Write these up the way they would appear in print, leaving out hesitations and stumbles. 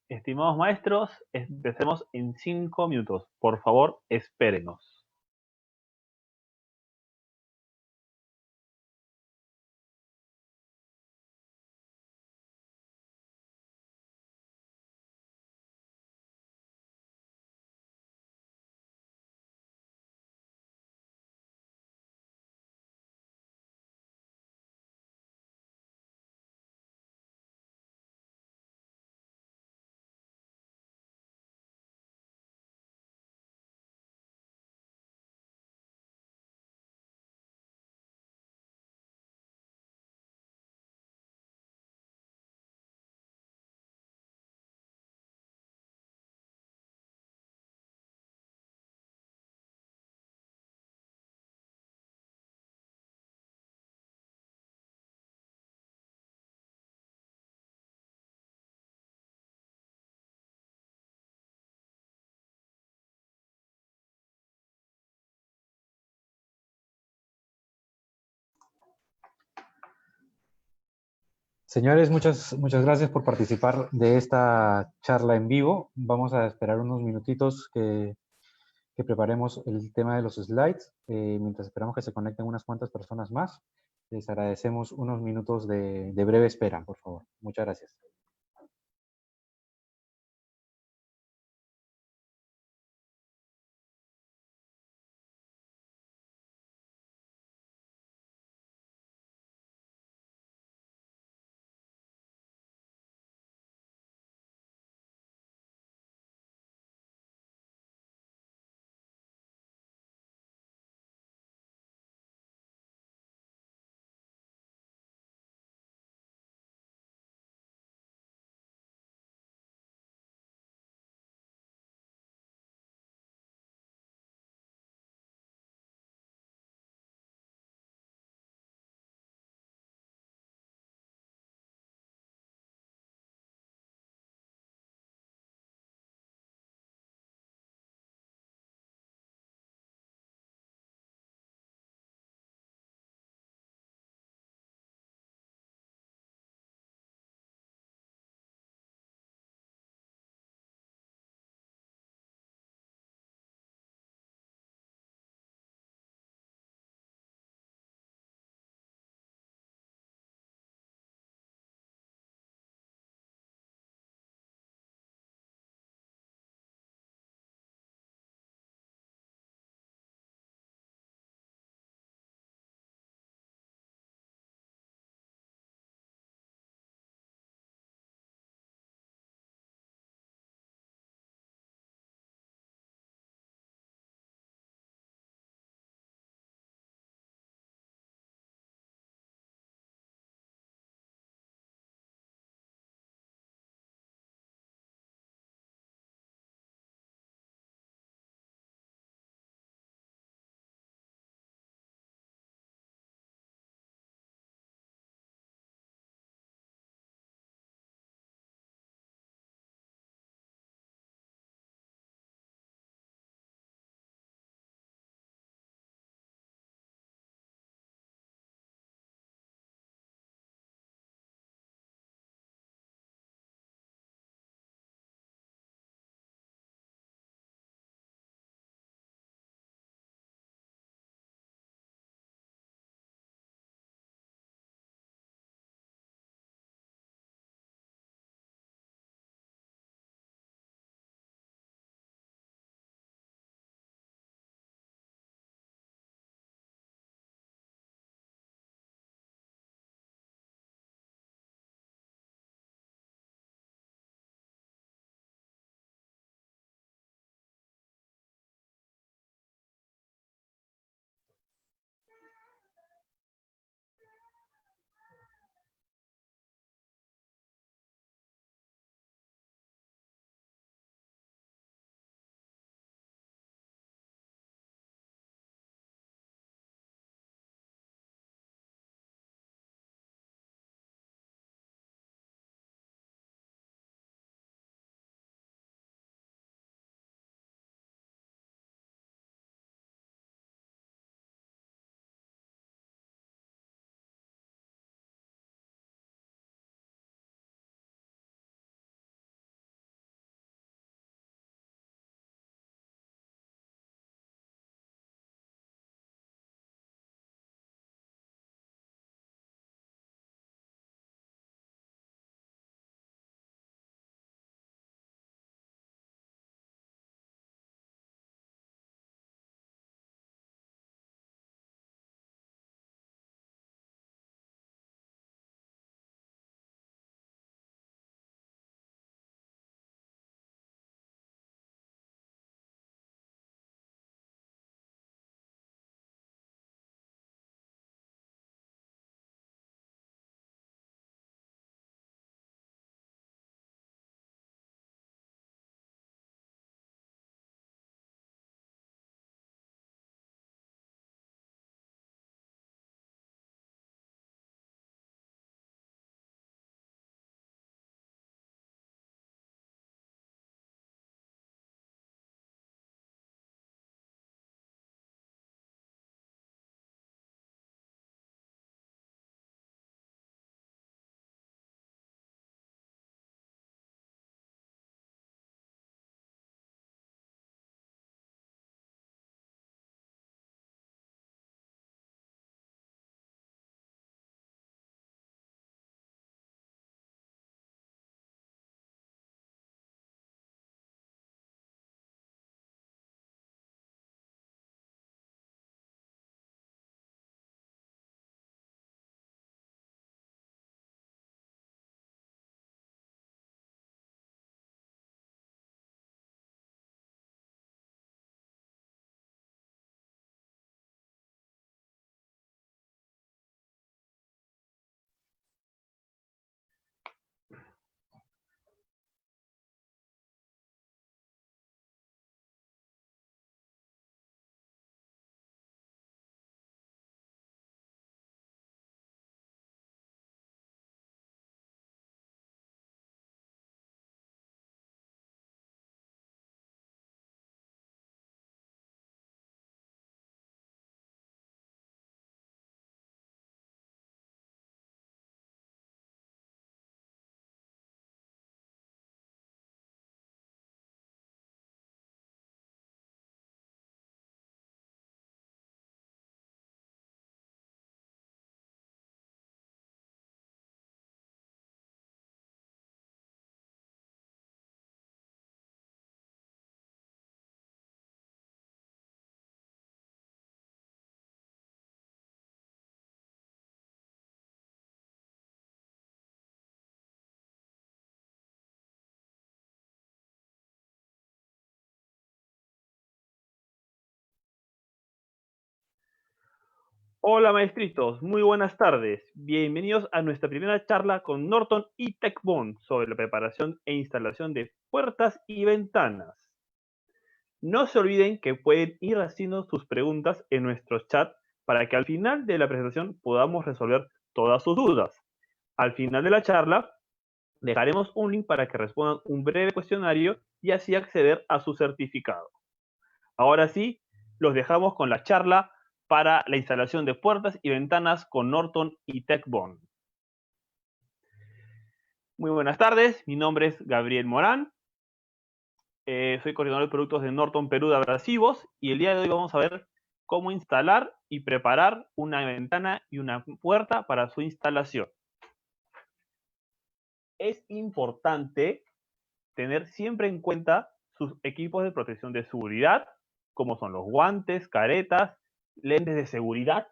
Estimados maestros, empecemos en 5 minutos. Por favor, espérenos. Señores, muchas gracias por participar de esta charla en vivo. Vamos a esperar unos minutitos que preparemos el tema de los slides. Mientras esperamos que se conecten unas cuantas personas más, les agradecemos unos minutos de breve espera, por favor. Muchas gracias. Hola maestritos, muy buenas tardes. Bienvenidos a nuestra primera charla con Norton y Tecbond sobre la preparación e instalación de puertas y ventanas. No se olviden que pueden ir haciendo sus preguntas en nuestro chat para que al final de la presentación podamos resolver todas sus dudas. Al final de la charla dejaremos un link para que respondan un breve cuestionario y así acceder a su certificado. Ahora sí, los dejamos con la charla para la instalación de puertas y ventanas con Norton y Tecbond. Muy buenas tardes, mi nombre es Gabriel Morán, soy coordinador de productos de Norton Perú de Abrasivos y el día de hoy vamos a ver cómo instalar y preparar una ventana y una puerta para su instalación. Es importante tener siempre en cuenta sus equipos de protección de seguridad, como son los guantes, caretas, lentes de seguridad,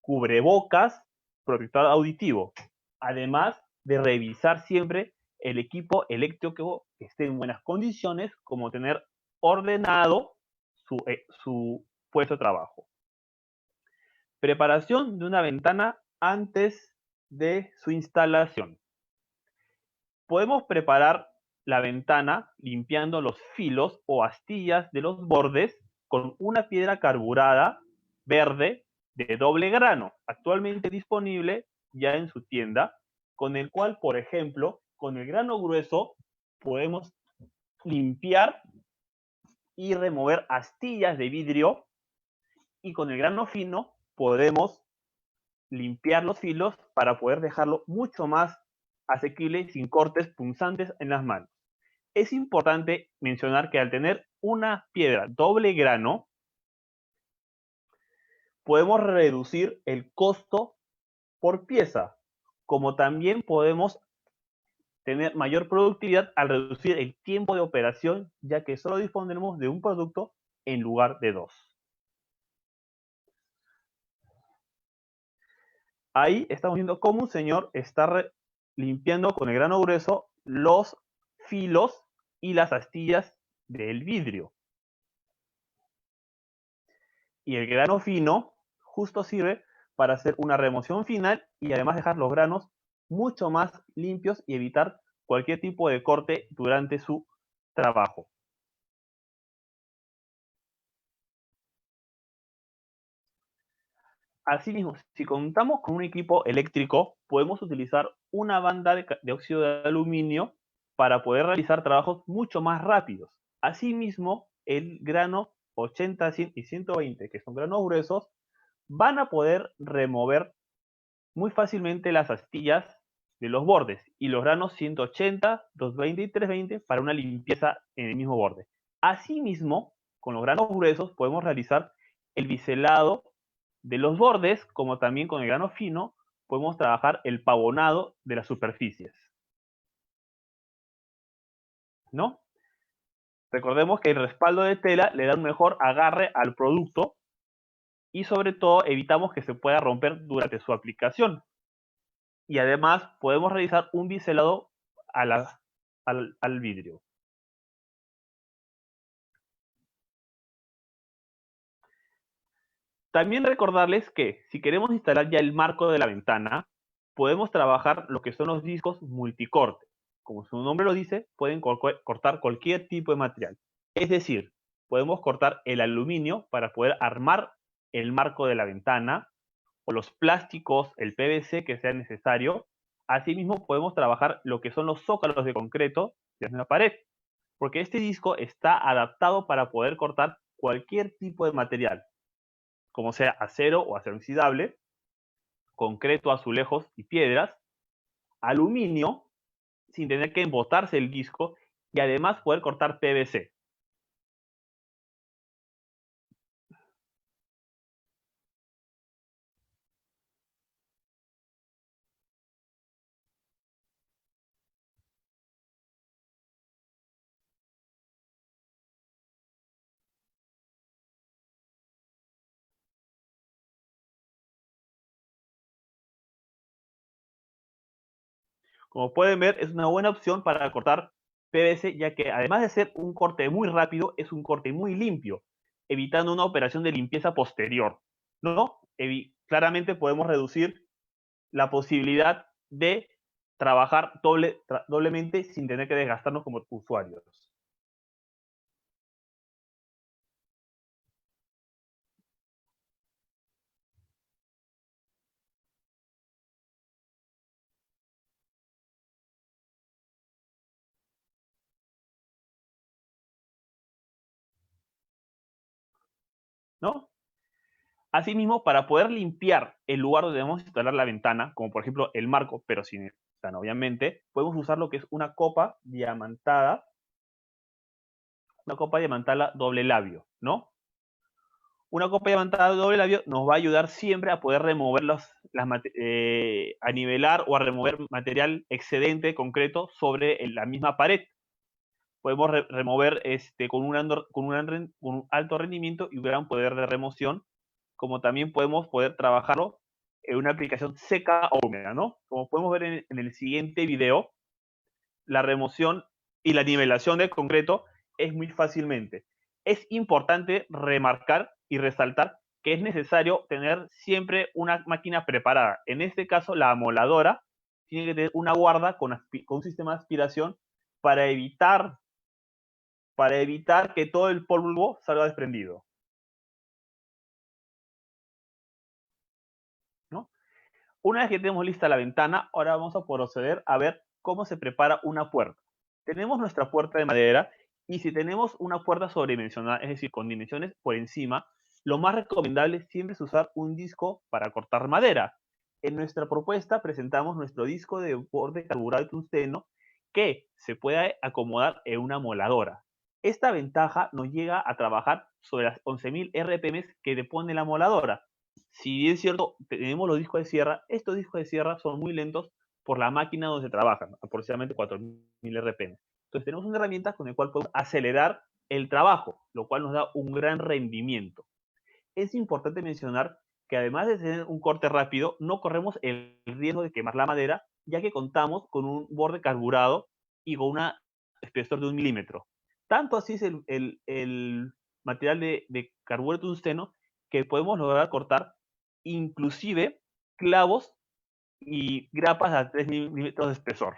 cubrebocas, protector auditivo. Además de revisar siempre el equipo eléctrico que esté en buenas condiciones, como tener ordenado su puesto de trabajo. Preparación de una ventana antes de su instalación. Podemos preparar la ventana limpiando los filos o astillas de los bordes con una piedra carburada verde de doble grano, actualmente disponible ya en su tienda, con el cual, por ejemplo, con el grano grueso podemos limpiar y remover astillas de vidrio, y con el grano fino podemos limpiar los filos para poder dejarlo mucho más asequible sin cortes punzantes en las manos. Es importante mencionar que al tener una piedra doble grano, podemos reducir el costo por pieza, como también podemos tener mayor productividad al reducir el tiempo de operación, ya que solo disponemos de un producto en lugar de dos. Ahí estamos viendo cómo un señor está limpiando con el grano grueso los filos y las astillas del vidrio. Y el grano fino justo sirve para hacer una remoción final y además dejar los granos mucho más limpios y evitar cualquier tipo de corte durante su trabajo. Asimismo, si contamos con un equipo eléctrico, podemos utilizar una banda de óxido de aluminio para poder realizar trabajos mucho más rápidos. Asimismo, el grano 80, 100 y 120, que son granos gruesos, van a poder remover muy fácilmente las astillas de los bordes y los granos 180, 220 y 320 para una limpieza en el mismo borde. Asimismo, con los granos gruesos podemos realizar el biselado de los bordes, como también con el grano fino podemos trabajar el pavonado de las superficies, ¿no? Recordemos que el respaldo de tela le da un mejor agarre al producto y sobre todo evitamos que se pueda romper durante su aplicación. Y además podemos realizar un biselado al vidrio. También recordarles que si queremos instalar ya el marco de la ventana, podemos trabajar lo que son los discos multicorte. Como su nombre lo dice, pueden cortar cualquier tipo de material. Es decir, podemos cortar el aluminio para poder armar el marco de la ventana, o los plásticos, el PVC que sea necesario. Asimismo, podemos trabajar lo que son los zócalos de concreto de la pared, porque este disco está adaptado para poder cortar cualquier tipo de material, como sea acero o acero inoxidable, concreto, azulejos y piedras, aluminio, sin tener que embotarse el disco, y además poder cortar PVC. Como pueden ver, es una buena opción para cortar PVC, ya que además de ser un corte muy rápido, es un corte muy limpio, evitando una operación de limpieza posterior, ¿no? claramente podemos reducir la posibilidad de trabajar doblemente sin tener que desgastarnos como usuarios. ¿No? Asimismo, para poder limpiar el lugar donde vamos a instalar la ventana, como por ejemplo el marco, pero sin ventana, obviamente, podemos usar lo que es una copa diamantada doble labio, ¿no? Una copa diamantada doble labio nos va a ayudar siempre a poder remover a nivelar o a remover material excedente concreto sobre la misma pared. Podemos remover con un alto rendimiento y un gran poder de remoción, como también podemos trabajarlo en una aplicación seca o húmeda, ¿no? Como podemos ver en el siguiente video, la remoción y la nivelación del concreto es muy fácilmente. Es importante remarcar y resaltar que es necesario tener siempre una máquina preparada. En este caso, la amoladora tiene que tener una guarda con un sistema de aspiración para evitar que todo el polvo salga desprendido, ¿no? Una vez que tenemos lista la ventana, ahora vamos a proceder a ver cómo se prepara una puerta. Tenemos nuestra puerta de madera y si tenemos una puerta sobredimensionada, es decir, con dimensiones por encima, lo más recomendable siempre es usar un disco para cortar madera. En nuestra propuesta presentamos nuestro disco de borde carburado de tungsteno que se puede acomodar en una moladora. Esta ventaja nos llega a trabajar sobre las 11.000 RPM que depone la moladora. Si bien es cierto, tenemos los discos de sierra, estos discos de sierra son muy lentos por la máquina donde se trabajan, aproximadamente 4.000 RPM. Entonces tenemos una herramienta con la cual podemos acelerar el trabajo, lo cual nos da un gran rendimiento. Es importante mencionar que además de tener un corte rápido, no corremos el riesgo de quemar la madera, ya que contamos con un borde carburado y con un espesor de 1 milímetro. Tanto así es el material de carburo de tungsteno que podemos lograr cortar inclusive clavos y grapas a 3 milímetros de espesor.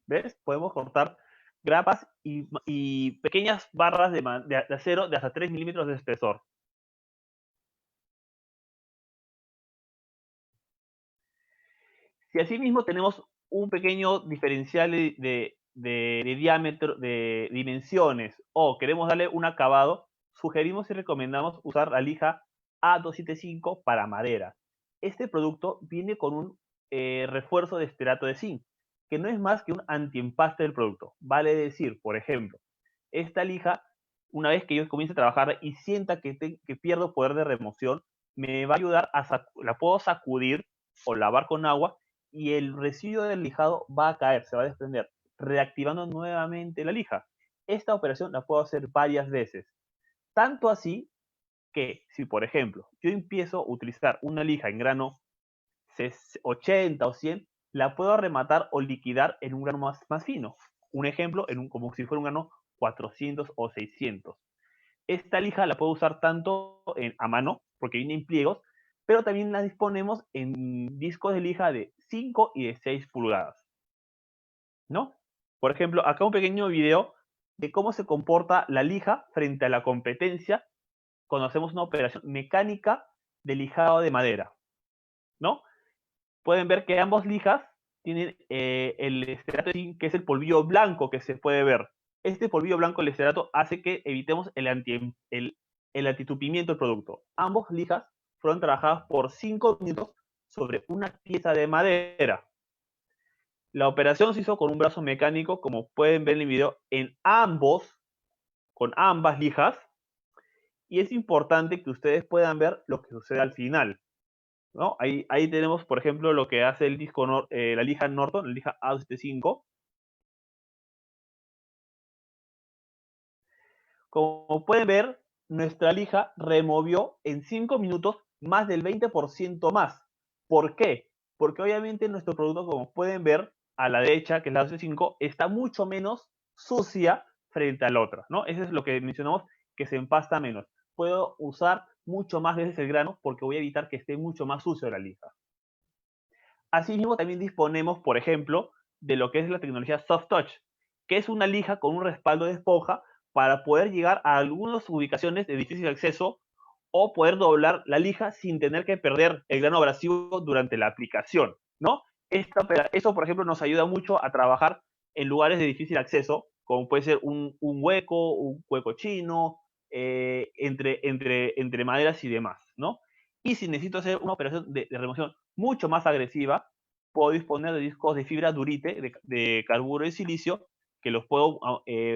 ¿Ves? Podemos cortar grapas y pequeñas barras de acero de hasta 3 milímetros de espesor. Si asimismo tenemos un pequeño diferencial de diámetro, de dimensiones, o queremos darle un acabado, sugerimos y recomendamos usar la lija A275 para madera. Este producto viene con un refuerzo de esterato de zinc, que no es más que un antiempaste del producto. Vale decir, por ejemplo, esta lija, una vez que yo comience a trabajar y sienta que pierdo poder de remoción, me va a ayudar la puedo sacudir o lavar con agua y el residuo del lijado va a caer, se va a desprender, reactivando nuevamente la lija. Esta operación la puedo hacer varias veces. Tanto así que si, por ejemplo, yo empiezo a utilizar una lija en grano 80 o 100, la puedo rematar o liquidar en un grano más fino. Un ejemplo, como si fuera un grano 400 o 600. Esta lija la puedo usar tanto a mano, porque viene en pliegos, pero también la disponemos en discos de lija de 5 y de 6 pulgadas, ¿no? Por ejemplo, acá un pequeño video de cómo se comporta la lija frente a la competencia cuando hacemos una operación mecánica de lijado de madera, ¿no? Pueden ver que ambos lijas tienen el esterato, que es el polvillo blanco que se puede ver. Este polvillo blanco, el esterato, hace que evitemos el antitupimiento del producto. Ambos lijas fueron trabajadas por 5 minutos sobre una pieza de madera. La operación se hizo con un brazo mecánico, como pueden ver en el video, con ambas lijas, y es importante que ustedes puedan ver lo que sucede al final, ¿no? Ahí tenemos, por ejemplo, lo que hace el disco, la lija Norton, la lija A75. Como pueden ver, nuestra lija removió en 5 minutos más del 20% más. ¿Por qué? Porque obviamente nuestro producto, como pueden ver, a la derecha, que es la AC5, está mucho menos sucia frente a la otra, ¿no? Eso es lo que mencionamos, que se empasta menos. Puedo usar mucho más veces el grano porque voy a evitar que esté mucho más sucio la lija. Asimismo, también disponemos, por ejemplo, de lo que es la tecnología Soft Touch, que es una lija con un respaldo de esponja para poder llegar a algunas ubicaciones de difícil acceso o poder doblar la lija sin tener que perder el grano abrasivo durante la aplicación, ¿no? Eso, por ejemplo, nos ayuda mucho a trabajar en lugares de difícil acceso, como puede ser un hueco chino, entre maderas y demás, ¿no? Y si necesito hacer una operación de remoción mucho más agresiva, puedo disponer de discos de fibra durite, de carburo de silicio, que los puedo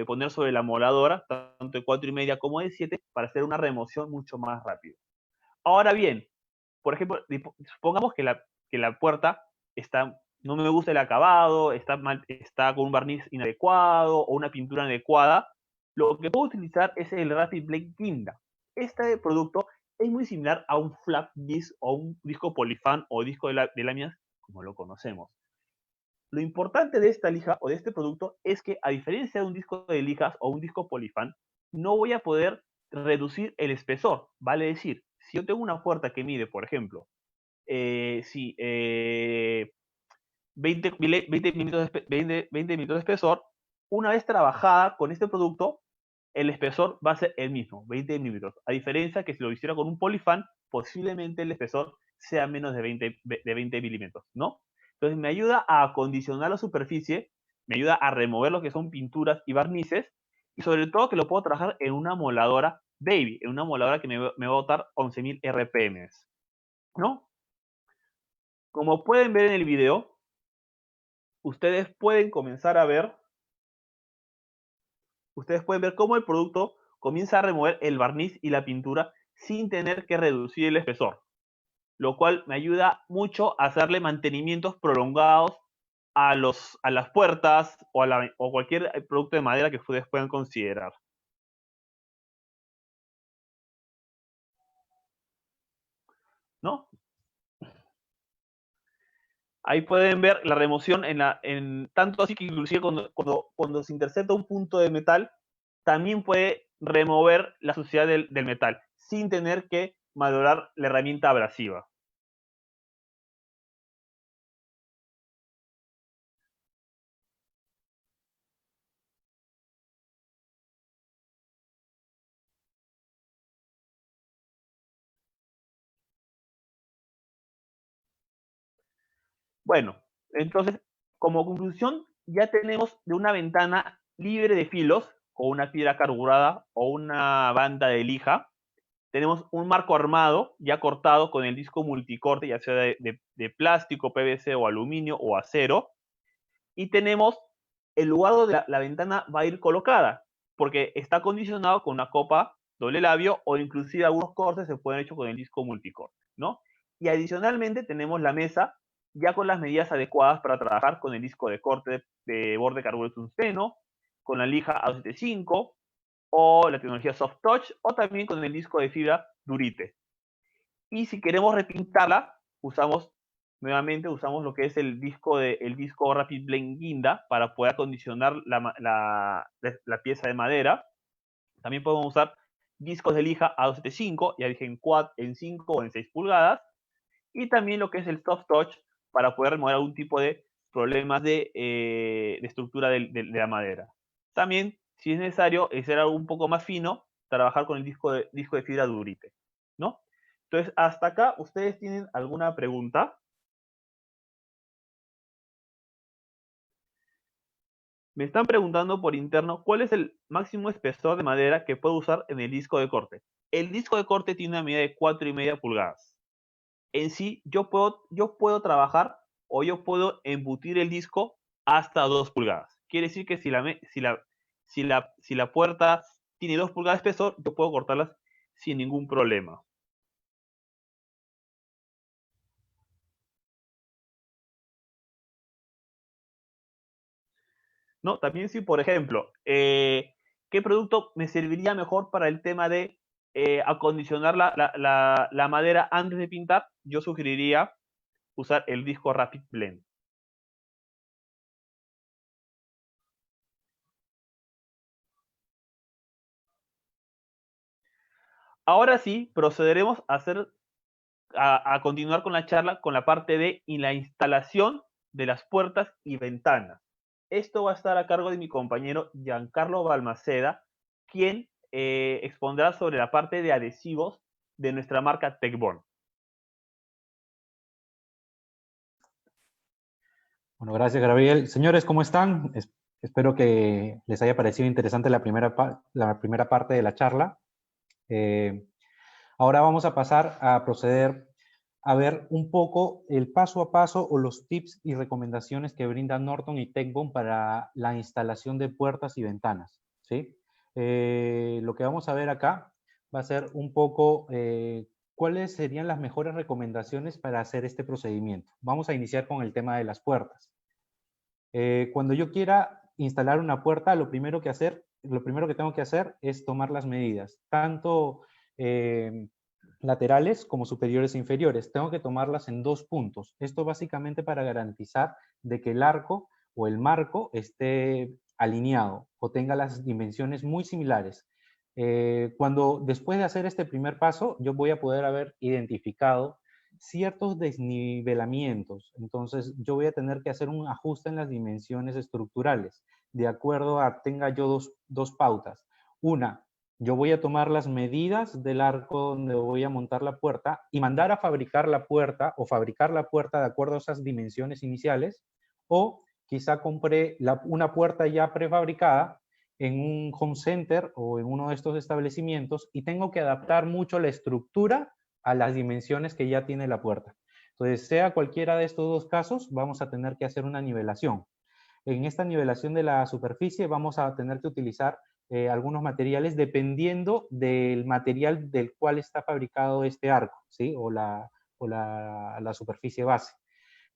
poner sobre la moladora, tanto de 4,5 como de 7, para hacer una remoción mucho más rápida. Ahora bien, por ejemplo, supongamos que la puerta no me gusta el acabado, está con un barniz inadecuado o una pintura inadecuada. Lo que puedo utilizar es el Rapid Blade Guinda. Este producto es muy similar a un flat disc o un disco polifan o disco de láminas, como lo conocemos. Lo importante de esta lija o de este producto es que, a diferencia de un disco de lijas o un disco polifan, no voy a poder reducir el espesor. Vale decir, si yo tengo una puerta que mide, por ejemplo, 20 milímetros de espesor, una vez trabajada con este producto, el espesor va a ser el mismo, 20 milímetros. A diferencia que si lo hiciera con un polifan, posiblemente el espesor sea menos de 20 milímetros, ¿no? Entonces me ayuda a acondicionar la superficie, me ayuda a remover lo que son pinturas y barnices, y sobre todo que lo puedo trabajar en una moladora Baby, en una moladora que me va a botar 11.000 RPM, ¿no? Como pueden ver en el video, ustedes pueden comenzar a ver, cómo el producto comienza a remover el barniz y la pintura sin tener que reducir el espesor, lo cual me ayuda mucho a hacerle mantenimientos prolongados a las puertas o cualquier producto de madera que ustedes puedan considerar, ¿no? Ahí pueden ver la remoción tanto así que inclusive cuando se intercepta un punto de metal, también puede remover la suciedad del metal sin tener que valorar la herramienta abrasiva. Bueno, entonces, como conclusión, ya tenemos de una ventana libre de filos, o una piedra carburada, o una banda de lija. Tenemos un marco armado, ya cortado con el disco multicorte, ya sea de plástico, PVC o aluminio o acero. Y tenemos el lugar donde la ventana va a ir colocada, porque está acondicionado con una copa doble labio, o inclusive algunos cortes se pueden hecho con el disco multicorte, ¿no? Y adicionalmente tenemos la mesa ya con las medidas adecuadas para trabajar con el disco de corte de borde carburo de tungsteno, con la lija A75 o la tecnología Soft Touch, o también con el disco de fibra Durite. Y si queremos repintarla, nuevamente usamos lo que es el disco Rapid Blend Guinda para poder acondicionar la pieza de madera. También podemos usar discos de lija A275, ya dije en 5 o en 6 pulgadas. Y también lo que es el Soft Touch para poder remover algún tipo de problemas de estructura de la madera. También, si es necesario, hacer algo un poco más fino, trabajar con el disco de fibra Durite, ¿no? Entonces, hasta acá, ¿ustedes tienen alguna pregunta? Me están preguntando por interno cuál es el máximo espesor de madera que puedo usar en el disco de corte. El disco de corte tiene una medida de 4,5 pulgadas. En sí, yo puedo trabajar o yo puedo embutir el disco hasta 2 pulgadas. Quiere decir que si la puerta tiene 2 pulgadas de espesor, yo puedo cortarlas sin ningún problema. ¿No? También si, por ejemplo, ¿qué producto me serviría mejor para el tema de acondicionar la madera antes de pintar? Yo sugeriría usar el disco Rapid Blend. Ahora sí, procederemos a continuar con la charla con la parte de la instalación de las puertas y ventanas. Esto va a estar a cargo de mi compañero Giancarlo Balmaceda, quien expondrá sobre la parte de adhesivos de nuestra marca Tecbond. Bueno, gracias, Gabriel. Señores, ¿cómo están? Espero que les haya parecido interesante la primera parte de la charla. Ahora vamos a pasar a proceder a ver un poco el paso a paso o los tips y recomendaciones que brindan Norton y Tecbond para la instalación de puertas y ventanas, ¿sí? Lo que vamos a ver acá va a ser un poco cuáles serían las mejores recomendaciones para hacer este procedimiento. Vamos a iniciar con el tema de las puertas. Cuando yo quiera instalar una puerta, lo primero que tengo que hacer es tomar las medidas, tanto laterales como superiores e inferiores. Tengo que tomarlas en 2 puntos. Esto básicamente para garantizar de que el arco o el marco esté alineado o tenga las dimensiones muy similares. Después de hacer este primer paso, yo voy a poder haber identificado ciertos desnivelamientos. Entonces, yo voy a tener que hacer un ajuste en las dimensiones estructurales, de acuerdo a, tenga yo dos pautas. Una, yo voy a tomar las medidas del arco donde voy a montar la puerta y mandar a fabricar la puerta o fabricar la puerta de acuerdo a esas dimensiones iniciales, o quizá compré una puerta ya prefabricada en un home center o en uno de estos establecimientos y tengo que adaptar mucho la estructura a las dimensiones que ya tiene la puerta. Entonces, sea cualquiera de estos dos casos, vamos a tener que hacer una nivelación. En esta nivelación de la superficie vamos a tener que utilizar algunos materiales dependiendo del material del cual está fabricado este arco, ¿sí? O la superficie base.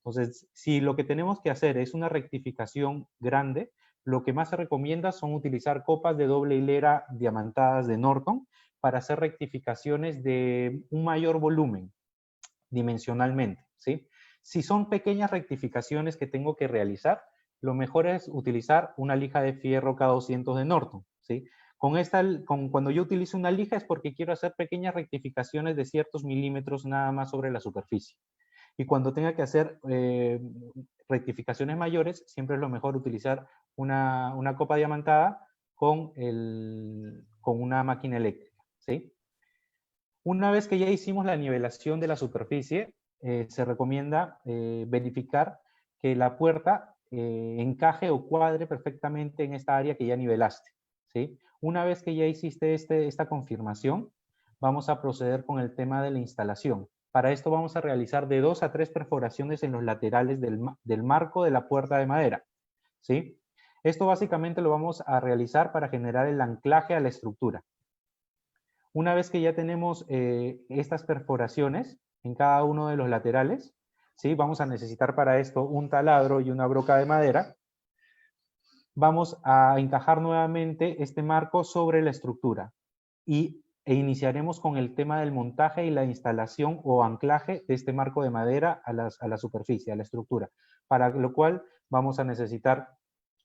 Entonces, si lo que tenemos que hacer es una rectificación grande, lo que más se recomienda son utilizar copas de doble hilera diamantadas de Norton para hacer rectificaciones de un mayor volumen dimensionalmente, ¿sí? Si son pequeñas rectificaciones que tengo que realizar, lo mejor es utilizar una lija de fierro K200 de Norton, ¿sí? Cuando yo utilizo una lija es porque quiero hacer pequeñas rectificaciones de ciertos milímetros nada más sobre la superficie. Y cuando tenga que hacer rectificaciones mayores, siempre es lo mejor utilizar una copa diamantada con una máquina eléctrica, ¿sí? Una vez que ya hicimos la nivelación de la superficie, se recomienda verificar que la puerta encaje o cuadre perfectamente en esta área que ya nivelaste, ¿sí? Una vez que ya hiciste esta confirmación, vamos a proceder con el tema de la instalación. Para esto vamos a realizar de 2 a 3 perforaciones en los laterales del marco de la puerta de madera, ¿sí? Esto básicamente lo vamos a realizar para generar el anclaje a la estructura. Una vez que ya tenemos estas perforaciones en cada uno de los laterales, ¿sí? Vamos a necesitar para esto un taladro y una broca de madera. Vamos a encajar nuevamente este marco sobre la estructura e iniciaremos con el tema del montaje y la instalación o anclaje de este marco de madera a la superficie, a la estructura, para lo cual vamos a necesitar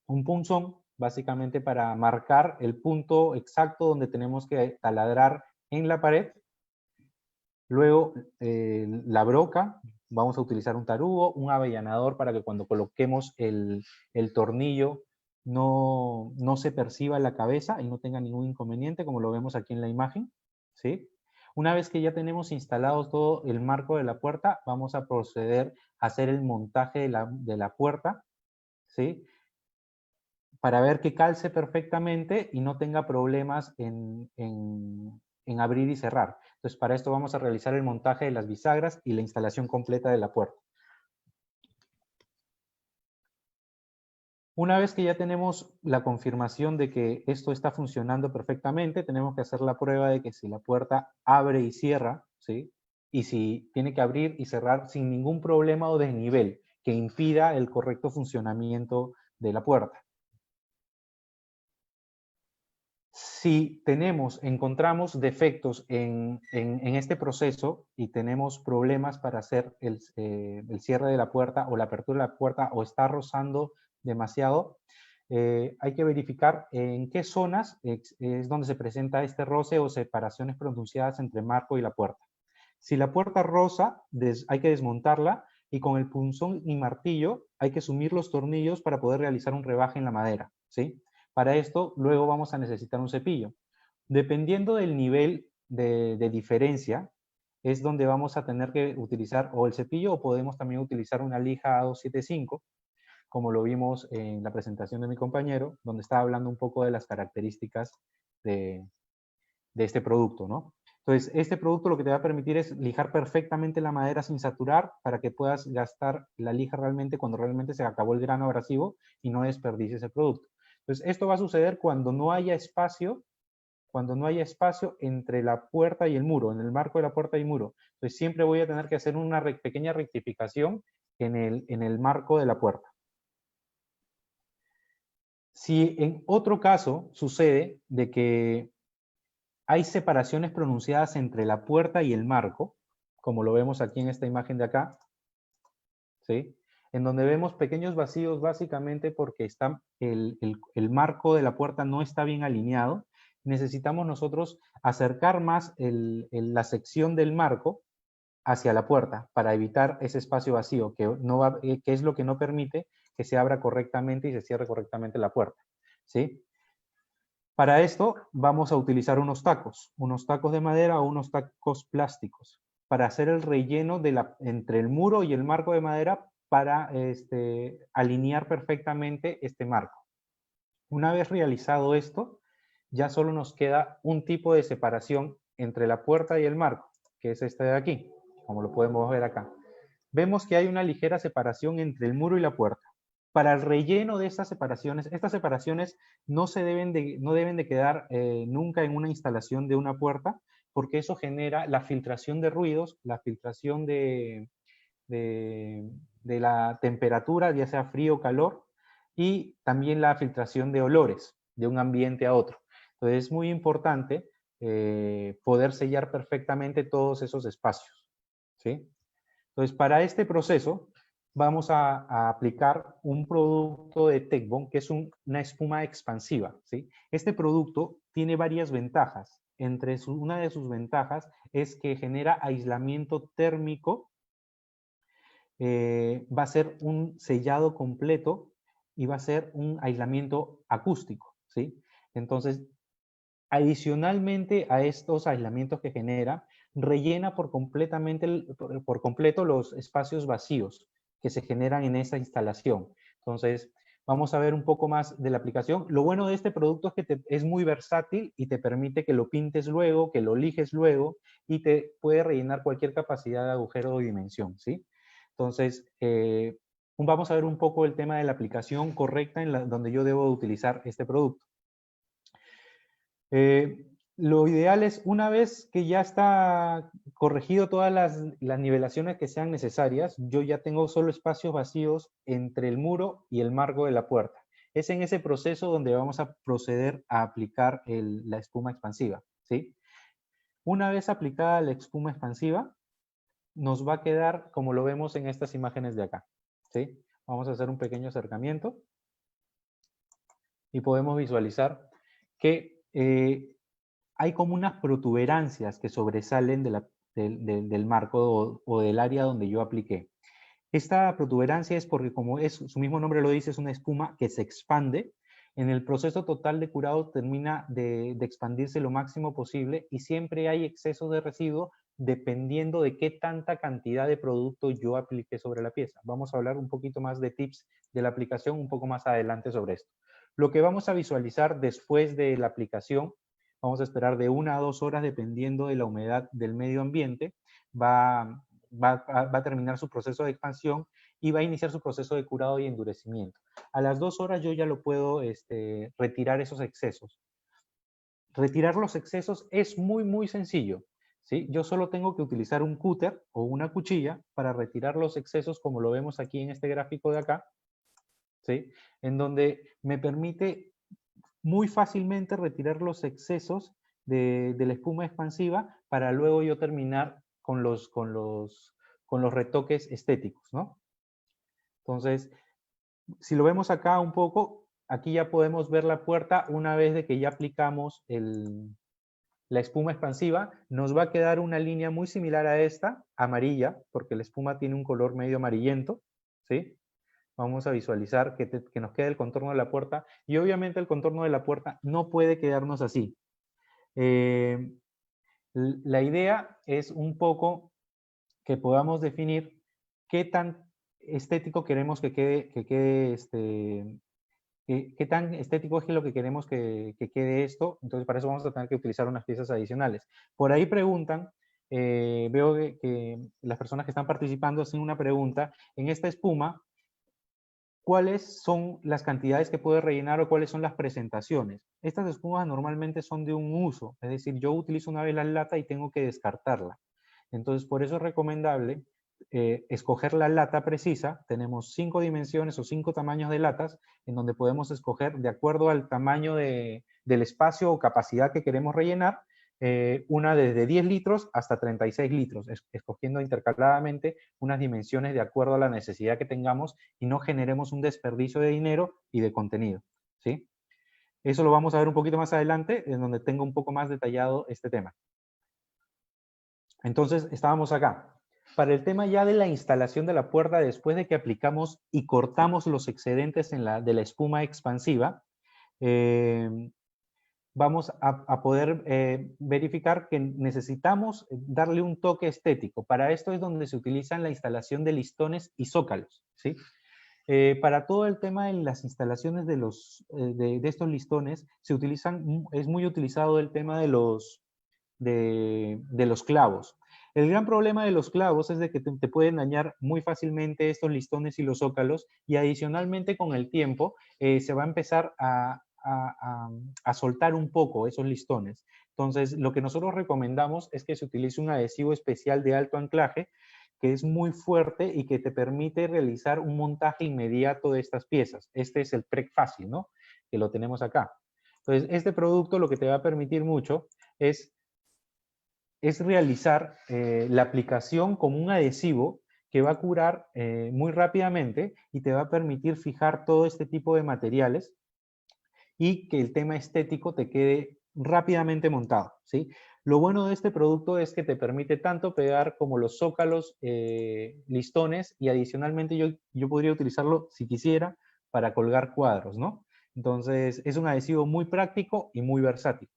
un punzón, básicamente para marcar el punto exacto donde tenemos que taladrar en la pared. Luego, la broca, vamos a utilizar un tarugo, un avellanador para que cuando coloquemos el tornillo no se perciba la cabeza y no tenga ningún inconveniente, como lo vemos aquí en la imagen, ¿sí? Una vez que ya tenemos instalados todo el marco de la puerta, vamos a proceder a hacer el montaje de la puerta, ¿sí? Para ver que calce perfectamente y no tenga problemas en abrir y cerrar. Entonces, para esto vamos a realizar el montaje de las bisagras y la instalación completa de la puerta. Una vez que ya tenemos la confirmación de que esto está funcionando perfectamente, tenemos que hacer la prueba de que si la puerta abre y cierra, ¿sí? Y si tiene que abrir y cerrar sin ningún problema o desnivel que impida el correcto funcionamiento de la puerta. Si encontramos defectos en este proceso y tenemos problemas para hacer el cierre de la puerta o la apertura de la puerta o está rozando demasiado, hay que verificar en qué zonas es donde se presenta este roce o separaciones pronunciadas entre marco y la puerta. Si la puerta roza, hay que desmontarla y con el punzón y martillo hay que sumir los tornillos para poder realizar un rebaje en la madera, ¿sí? Para esto, luego vamos a necesitar un cepillo. Dependiendo del nivel de diferencia, es donde vamos a tener que utilizar o el cepillo o podemos también utilizar una lija A275, como lo vimos en la presentación de mi compañero, donde estaba hablando un poco de las características de este producto, ¿no? Entonces, este producto lo que te va a permitir es lijar perfectamente la madera sin saturar para que puedas gastar la lija realmente cuando realmente se acabó el grano abrasivo y no desperdicies el producto. Entonces, esto va a suceder cuando no haya espacio entre la puerta y el muro, en el marco de la puerta y muro. Entonces, siempre voy a tener que hacer una pequeña rectificación en el marco de la puerta. Si en otro caso sucede de que hay separaciones pronunciadas entre la puerta y el marco, como lo vemos aquí en esta imagen de acá, ¿sí? En donde vemos pequeños vacíos básicamente porque el marco de la puerta no está bien alineado. Necesitamos nosotros acercar más la sección del marco hacia la puerta para evitar ese espacio vacío que es lo que no permite que se abra correctamente y se cierre correctamente la puerta, ¿sí? Para esto vamos a utilizar unos tacos de madera o unos tacos plásticos para hacer el relleno entre el muro y el marco de madera para alinear perfectamente este marco. Una vez realizado esto, ya solo nos queda un tipo de separación entre la puerta y el marco, que es este de aquí, como lo podemos ver acá. Vemos que hay una ligera separación entre el muro y la puerta. Para el relleno de estas separaciones no deben de quedar nunca en una instalación de una puerta, porque eso genera la filtración de ruidos, la filtración de la temperatura, ya sea frío o calor, y también la filtración de olores de un ambiente a otro. Entonces es muy importante poder sellar perfectamente todos esos espacios, ¿sí? Entonces, para este proceso vamos a aplicar un producto de Tecbond que es una espuma expansiva, ¿sí? Este producto tiene varias ventajas. Una de sus ventajas es que genera aislamiento térmico, va a ser un sellado completo y va a ser un aislamiento acústico, ¿sí? Entonces, adicionalmente a estos aislamientos que genera, rellena por completo los espacios vacíos que se generan en esa instalación. Entonces, vamos a ver un poco más de la aplicación. Lo bueno de este producto es que es muy versátil y te permite que lo pintes luego, que lo lijes luego y te puede rellenar cualquier capacidad de agujero o dimensión, ¿sí? Entonces, vamos a ver un poco el tema de la aplicación correcta donde yo debo utilizar este producto. Lo ideal es, una vez que ya está corregido todas las nivelaciones que sean necesarias, yo ya tengo solo espacios vacíos entre el muro y el marco de la puerta. Es en ese proceso donde vamos a proceder a aplicar la espuma expansiva, ¿sí? Una vez aplicada la espuma expansiva, nos va a quedar como lo vemos en estas imágenes de acá, ¿sí? Vamos a hacer un pequeño acercamiento y podemos visualizar que hay como unas protuberancias que sobresalen del marco o del área donde yo apliqué. Esta protuberancia es porque, como su mismo nombre lo dice, es una espuma que se expande. En el proceso total de curado termina de expandirse lo máximo posible y siempre hay exceso de residuo dependiendo de qué tanta cantidad de producto yo apliqué sobre la pieza. Vamos a hablar un poquito más de tips de la aplicación un poco más adelante sobre esto. Lo que vamos a visualizar después de la aplicación, vamos a esperar de 1 a 2 horas dependiendo de la humedad del medio ambiente. va a terminar su proceso de expansión y va a iniciar su proceso de curado y endurecimiento. A las 2 horas yo ya lo puedo retirar esos excesos. Retirar los excesos es muy sencillo, ¿sí? Yo solo tengo que utilizar un cúter o una cuchilla para retirar los excesos, como lo vemos aquí en este gráfico de acá, ¿sí? En donde me permite muy fácilmente retirar los excesos de la espuma expansiva para luego yo terminar con los retoques estéticos, ¿no? Entonces, si lo vemos acá un poco, aquí ya podemos ver la puerta una vez de que ya aplicamos la espuma expansiva, nos va a quedar una línea muy similar a esta, amarilla, porque la espuma tiene un color medio amarillento, ¿sí? Vamos a visualizar que nos queda el contorno de la puerta, y obviamente el contorno de la puerta no puede quedarnos así. La idea es un poco que podamos definir qué tan estético queremos que quede qué tan estético es lo que queremos que quede esto. Entonces, para eso vamos a tener que utilizar unas piezas adicionales. Por ahí preguntan, veo que las personas que están participando hacen una pregunta, en esta espuma, ¿cuáles son las cantidades que puede rellenar o cuáles son las presentaciones? Estas espumas normalmente son de un uso, es decir, yo utilizo una vez la lata y tengo que descartarla. Entonces, por eso es recomendable escoger la lata precisa. Tenemos 5 dimensiones o 5 tamaños de latas en donde podemos escoger de acuerdo al tamaño del espacio o capacidad que queremos rellenar, una desde 10 litros hasta 36 litros, escogiendo intercaladamente unas dimensiones de acuerdo a la necesidad que tengamos y no generemos un desperdicio de dinero y de contenido, ¿sí? Eso lo vamos a ver un poquito más adelante, en donde tengo un poco más detallado este tema. Entonces, estábamos acá. Para el tema ya de la instalación de la puerta, después de que aplicamos y cortamos los excedentes de la espuma expansiva, vamos a poder verificar que necesitamos darle un toque estético. Para esto es donde se utilizan la instalación de listones y zócalos, ¿sí? Para todo el tema de las instalaciones de estos listones, es muy utilizado el tema de los clavos. El gran problema de los clavos es de que te pueden dañar muy fácilmente estos listones y los zócalos, y adicionalmente con el tiempo se va a empezar a soltar un poco esos listones. Entonces, lo que nosotros recomendamos es que se utilice un adhesivo especial de alto anclaje, que es muy fuerte y que te permite realizar un montaje inmediato de estas piezas. Este es el PREC fácil, ¿no? Que lo tenemos acá. Entonces, este producto lo que te va a permitir mucho es realizar la aplicación con un adhesivo que va a curar muy rápidamente y te va a permitir fijar todo este tipo de materiales y que el tema estético te quede rápidamente montado, ¿sí? Lo bueno de este producto es que te permite tanto pegar como los zócalos, listones, y adicionalmente yo podría utilizarlo, si quisiera, para colgar cuadros, ¿no? Entonces, es un adhesivo muy práctico y muy versátil.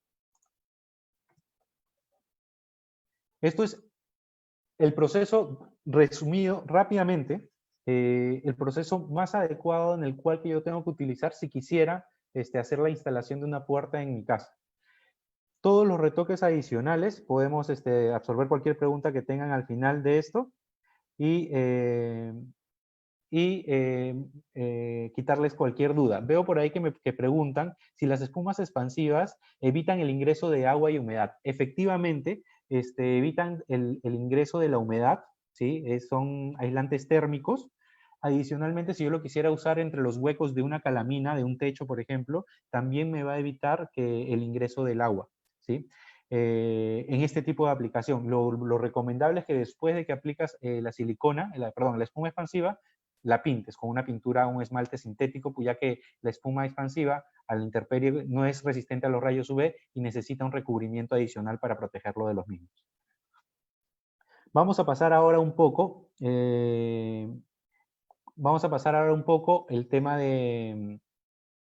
Esto es el proceso resumido rápidamente, el proceso más adecuado en el cual que yo tengo que utilizar si quisiera hacer la instalación de una puerta en mi casa. Todos los retoques adicionales, podemos absorber cualquier pregunta que tengan al final de esto y quitarles cualquier duda. Veo por ahí que preguntan si las espumas expansivas evitan el ingreso de agua y humedad. Efectivamente, evitan el ingreso de la humedad, ¿sí? Son aislantes térmicos. Adicionalmente, si yo lo quisiera usar entre los huecos de una calamina, de un techo, por ejemplo, también me va a evitar el ingreso del agua, ¿sí? En este tipo de aplicación. Lo recomendable es que después de que aplicas la silicona, la espuma expansiva, la pintes con una pintura, un esmalte sintético, pues ya que la espuma expansiva a la intemperie no es resistente a los rayos UV y necesita un recubrimiento adicional para protegerlo de los mismos. Vamos a pasar ahora un poco, el tema de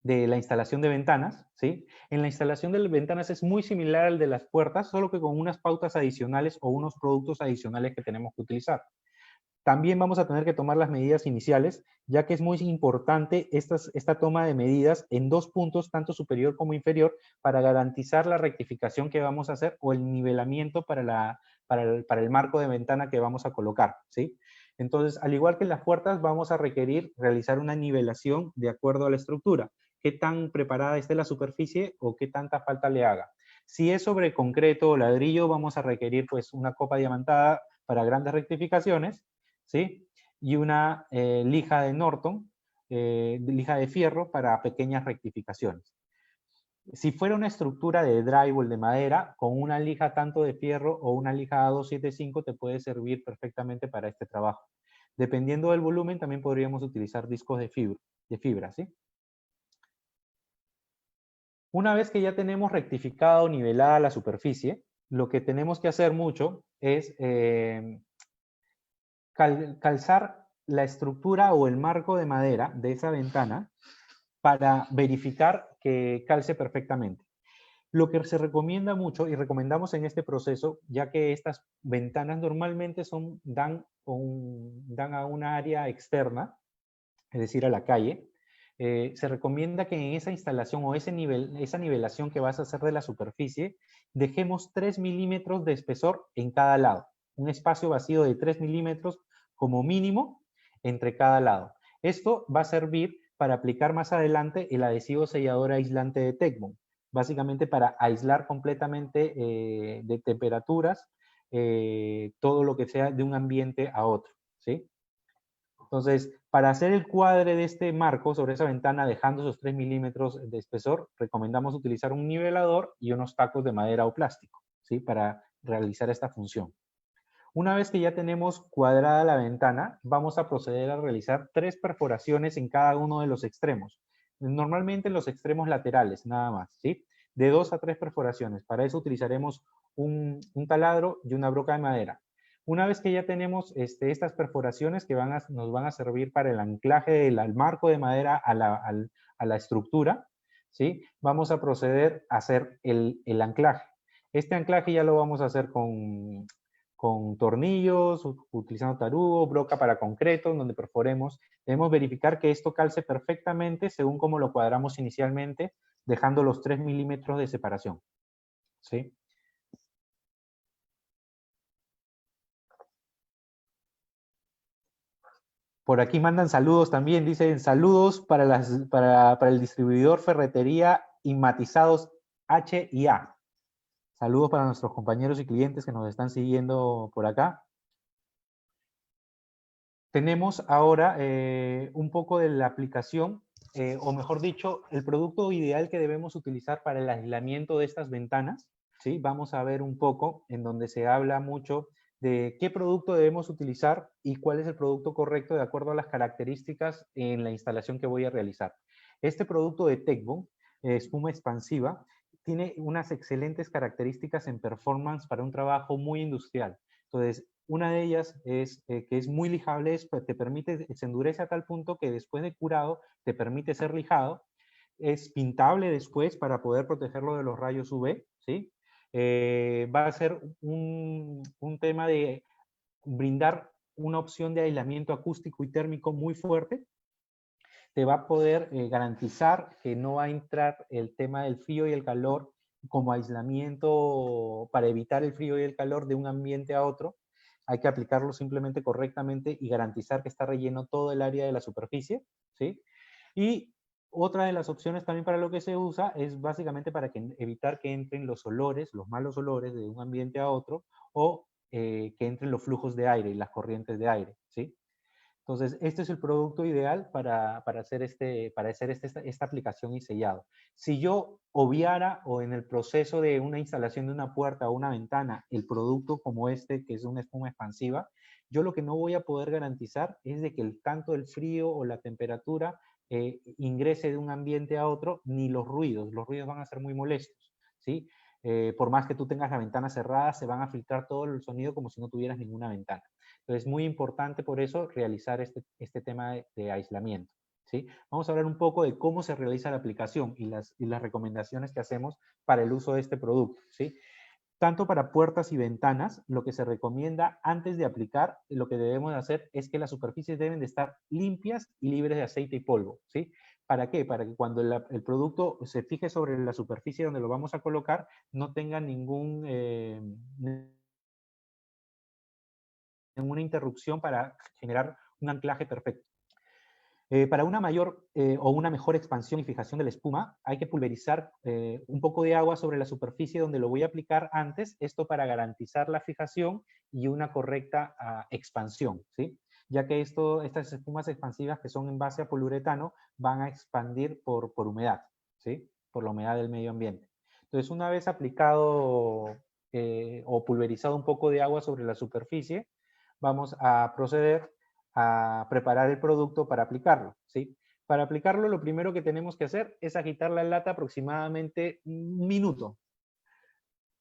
la instalación de ventanas, ¿sí? En la instalación de las ventanas es muy similar al de las puertas, solo que con unas pautas adicionales o unos productos adicionales que tenemos que utilizar. También vamos a tener que tomar las medidas iniciales, ya que es muy importante esta toma de medidas en 2 puntos, tanto superior como inferior, para garantizar la rectificación que vamos a hacer o el nivelamiento para el marco de ventana que vamos a colocar, ¿sí? Entonces, al igual que en las puertas, vamos a requerir realizar una nivelación de acuerdo a la estructura. Qué tan preparada esté la superficie o qué tanta falta le haga. Si es sobre concreto o ladrillo, vamos a requerir pues una copa diamantada para grandes rectificaciones, ¿sí? Y una lija de Norton, lija de fierro para pequeñas rectificaciones. Si fuera una estructura de drywall de madera, con una lija tanto de fierro o una lija A275 te puede servir perfectamente para este trabajo. Dependiendo del volumen, también podríamos utilizar discos de fibra, ¿sí? Una vez que ya tenemos rectificado o nivelada la superficie, lo que tenemos que hacer mucho es calzar la estructura o el marco de madera de esa ventana para verificar que calce perfectamente. Lo que se recomienda mucho y recomendamos en este proceso, ya que estas ventanas normalmente dan a una área externa, es decir, a la calle, se recomienda que en esa instalación o esa nivelación que vas a hacer de la superficie, dejemos 3 milímetros de espesor en cada lado. Un espacio vacío de 3 milímetros como mínimo entre cada lado. Esto va a servir para aplicar más adelante el adhesivo sellador aislante de Tecbond, básicamente para aislar completamente de temperaturas todo lo que sea de un ambiente a otro, ¿sí? Entonces, para hacer el cuadre de este marco sobre esa ventana, dejando esos 3 milímetros de espesor, recomendamos utilizar un nivelador y unos tacos de madera o plástico, ¿sí? Para realizar esta función. Una vez que ya tenemos cuadrada la ventana, vamos a proceder a realizar 3 perforaciones en cada uno de los extremos. Normalmente en los extremos laterales, nada más, ¿sí? De 2 a 3 perforaciones. Para eso utilizaremos un taladro y una broca de madera. Una vez que ya tenemos estas perforaciones que nos van a servir para el anclaje del marco de madera a la estructura, ¿sí? Vamos a proceder a hacer el anclaje. Este anclaje ya lo vamos a hacer con tornillos, utilizando tarugo, broca para concreto, donde perforemos. Debemos verificar que esto calce perfectamente según como lo cuadramos inicialmente, dejando los 3 milímetros de separación, ¿sí? Por aquí mandan saludos también, dicen saludos para el distribuidor Ferretería Inmatizados H y A. Saludos para nuestros compañeros y clientes que nos están siguiendo por acá. Tenemos ahora un poco de la aplicación, o mejor dicho, el producto ideal que debemos utilizar para el aislamiento de estas ventanas, ¿sí? Vamos a ver un poco en donde se habla mucho de qué producto debemos utilizar y cuál es el producto correcto de acuerdo a las características en la instalación que voy a realizar. Este producto de Tecbond, espuma expansiva, tiene unas excelentes características en performance para un trabajo muy industrial. Entonces, una de ellas es que es muy lijable, te permite, se endurece a tal punto que después de curado te permite ser lijado. Es pintable después para poder protegerlo de los rayos UV, ¿sí? Va a ser un tema de brindar una opción de aislamiento acústico y térmico muy fuerte. Te va a poder garantizar que no va a entrar el tema del frío y el calor como aislamiento para evitar el frío y el calor de un ambiente a otro. Hay que aplicarlo simplemente correctamente y garantizar que está relleno todo el área de la superficie, ¿sí? Y otra de las opciones también para lo que se usa es básicamente para evitar que entren los olores, los malos olores de un ambiente a otro, o que entren los flujos de aire y las corrientes de aire, ¿sí? Entonces, este es el producto ideal para hacer esta aplicación y sellado. Si yo obviara o en el proceso de una instalación de una puerta o una ventana, el producto como este, que es una espuma expansiva, yo lo que no voy a poder garantizar es de que tanto el frío o la temperatura ingrese de un ambiente a otro, ni los ruidos van a ser muy molestos, ¿sí? Por más que tú tengas la ventana cerrada, se van a filtrar todo el sonido como si no tuvieras ninguna ventana. Entonces, es muy importante por eso realizar este tema de aislamiento, ¿sí? Vamos a hablar un poco de cómo se realiza la aplicación y las recomendaciones que hacemos para el uso de este producto, ¿sí? Tanto para puertas y ventanas, lo que se recomienda antes de aplicar, lo que debemos hacer es que las superficies deben de estar limpias y libres de aceite y polvo, ¿sí? ¿Para qué? Para que cuando el producto se fije sobre la superficie donde lo vamos a colocar, no tenga ninguna interrupción para generar un anclaje perfecto. Para una mayor o una mejor expansión y fijación de la espuma, hay que pulverizar un poco de agua sobre la superficie donde lo voy a aplicar antes, esto para garantizar la fijación y una correcta expansión, ¿sí? Ya que estas espumas expansivas que son en base a poliuretano van a expandir por humedad, ¿sí? Por la humedad del medio ambiente. Entonces, una vez aplicado o pulverizado un poco de agua sobre la superficie, vamos a proceder a preparar el producto para aplicarlo, ¿sí? Para aplicarlo, lo primero que tenemos que hacer es agitar la lata aproximadamente un minuto.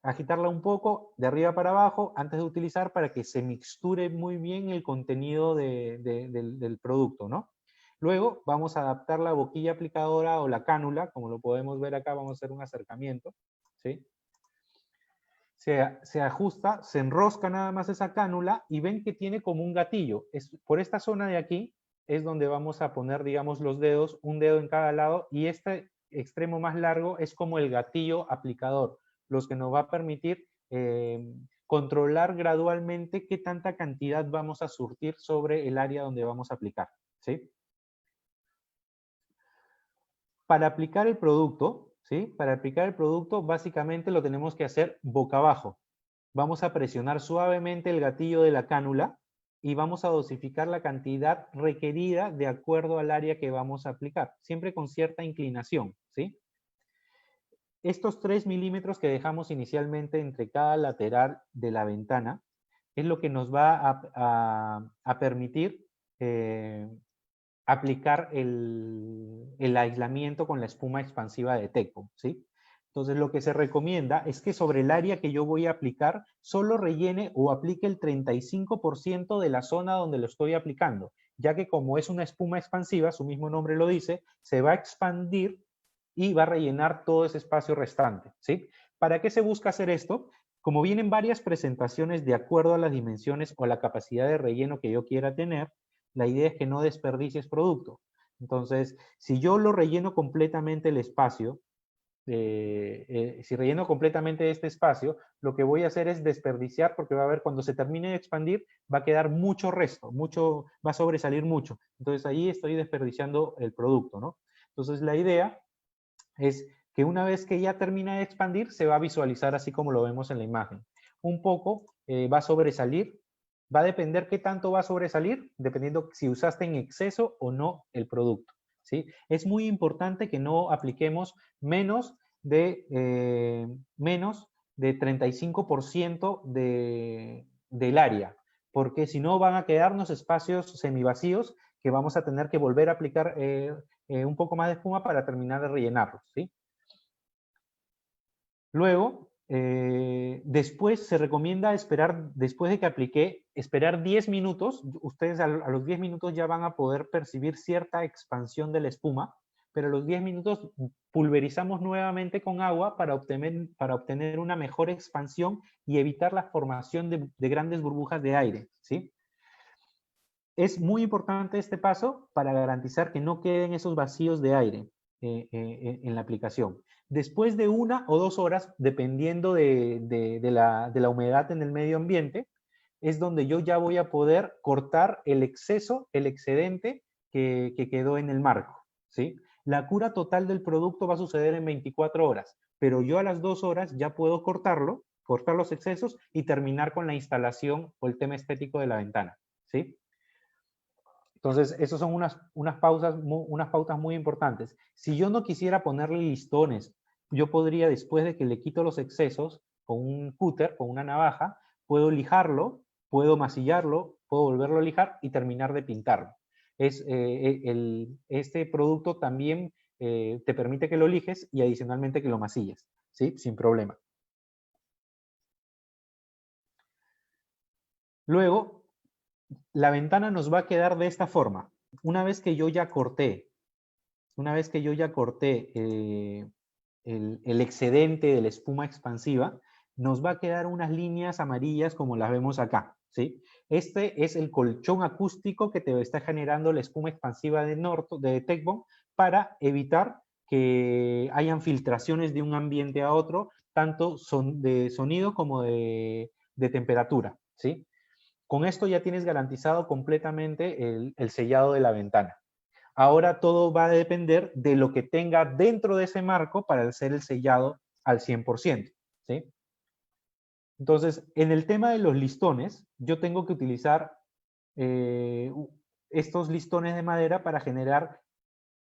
Agitarla un poco de arriba para abajo antes de utilizar para que se mixture muy bien el contenido del producto, ¿no? Luego vamos a adaptar la boquilla aplicadora o la cánula, como lo podemos ver acá, vamos a hacer un acercamiento, ¿sí? Se ajusta, se enrosca nada más esa cánula y ven que tiene como un gatillo. Por esta zona de aquí es donde vamos a poner, digamos, los dedos, un dedo en cada lado, y este extremo más largo es como el gatillo aplicador, los que nos va a permitir controlar gradualmente qué tanta cantidad vamos a surtir sobre el área donde vamos a aplicar, ¿sí? Para aplicar el producto, ¿sí? Para aplicar el producto, básicamente lo tenemos que hacer boca abajo. Vamos a presionar suavemente el gatillo de la cánula y vamos a dosificar la cantidad requerida de acuerdo al área que vamos a aplicar, siempre con cierta inclinación, ¿sí? Estos 3 milímetros que dejamos inicialmente entre cada lateral de la ventana es lo que nos va a permitir aplicar el aislamiento con la espuma expansiva de Tecpo, ¿sí? Entonces, lo que se recomienda es que sobre el área que yo voy a aplicar, solo rellene o aplique el 35% de la zona donde lo estoy aplicando, ya que como es una espuma expansiva, su mismo nombre lo dice, se va a expandir y va a rellenar todo ese espacio restante, ¿sí? ¿Para qué se busca hacer esto? Como vienen varias presentaciones de acuerdo a las dimensiones o la capacidad de relleno que yo quiera tener, la idea es que no desperdicies producto. Entonces, si yo lo relleno completamente el espacio, si relleno completamente este espacio, lo que voy a hacer es desperdiciar, porque va a haber, cuando se termine de expandir, va a quedar mucho resto, va a sobresalir mucho. Entonces ahí estoy desperdiciando el producto, ¿no? Entonces la idea es que una vez que ya termina de expandir, se va a visualizar así como lo vemos en la imagen. Un poco va a sobresalir. Va a depender qué tanto va a sobresalir, dependiendo si usaste en exceso o no el producto, ¿sí? Es muy importante que no apliquemos menos de 35% del área, porque si no van a quedarnos espacios semivacíos que vamos a tener que volver a aplicar un poco más de espuma para terminar de rellenarlos, ¿sí? Luego, después se recomienda esperar, después de que apliqué, esperar 10 minutos. Ustedes a los 10 minutos ya van a poder percibir cierta expansión de la espuma, pero a los 10 minutos pulverizamos nuevamente con agua para obtener una mejor expansión y evitar la formación de grandes burbujas de aire, ¿sí? Es muy importante este paso para garantizar que no queden esos vacíos de aire en la aplicación. Después de 1 o 2 horas, dependiendo de la humedad en el medio ambiente, es donde yo ya voy a poder cortar el exceso, el excedente que quedó en el marco, ¿sí? La cura total del producto va a suceder en 24 horas, pero yo a las 2 horas ya puedo cortar los excesos y terminar con la instalación o el tema estético de la ventana, ¿sí? Entonces, esas son unas pautas muy importantes. Si yo no quisiera ponerle listones, yo podría, después de que le quito los excesos, con un cúter, con una navaja, puedo lijarlo, puedo masillarlo, puedo volverlo a lijar y terminar de pintarlo. Este producto también te permite que lo lijes y adicionalmente que lo masilles, ¿sí? Sin problema. Luego, la ventana nos va a quedar de esta forma. Una vez que yo ya corté el excedente de la espuma expansiva, nos va a quedar unas líneas amarillas como las vemos acá, ¿sí? Este es el colchón acústico que te está generando la espuma expansiva de Tecbond para evitar que hayan filtraciones de un ambiente a otro, tanto de sonido como de temperatura, ¿sí? Con esto ya tienes garantizado completamente el sellado de la ventana. Ahora todo va a depender de lo que tenga dentro de ese marco para hacer el sellado al 100%, ¿sí? Entonces, en el tema de los listones, yo tengo que utilizar estos listones de madera para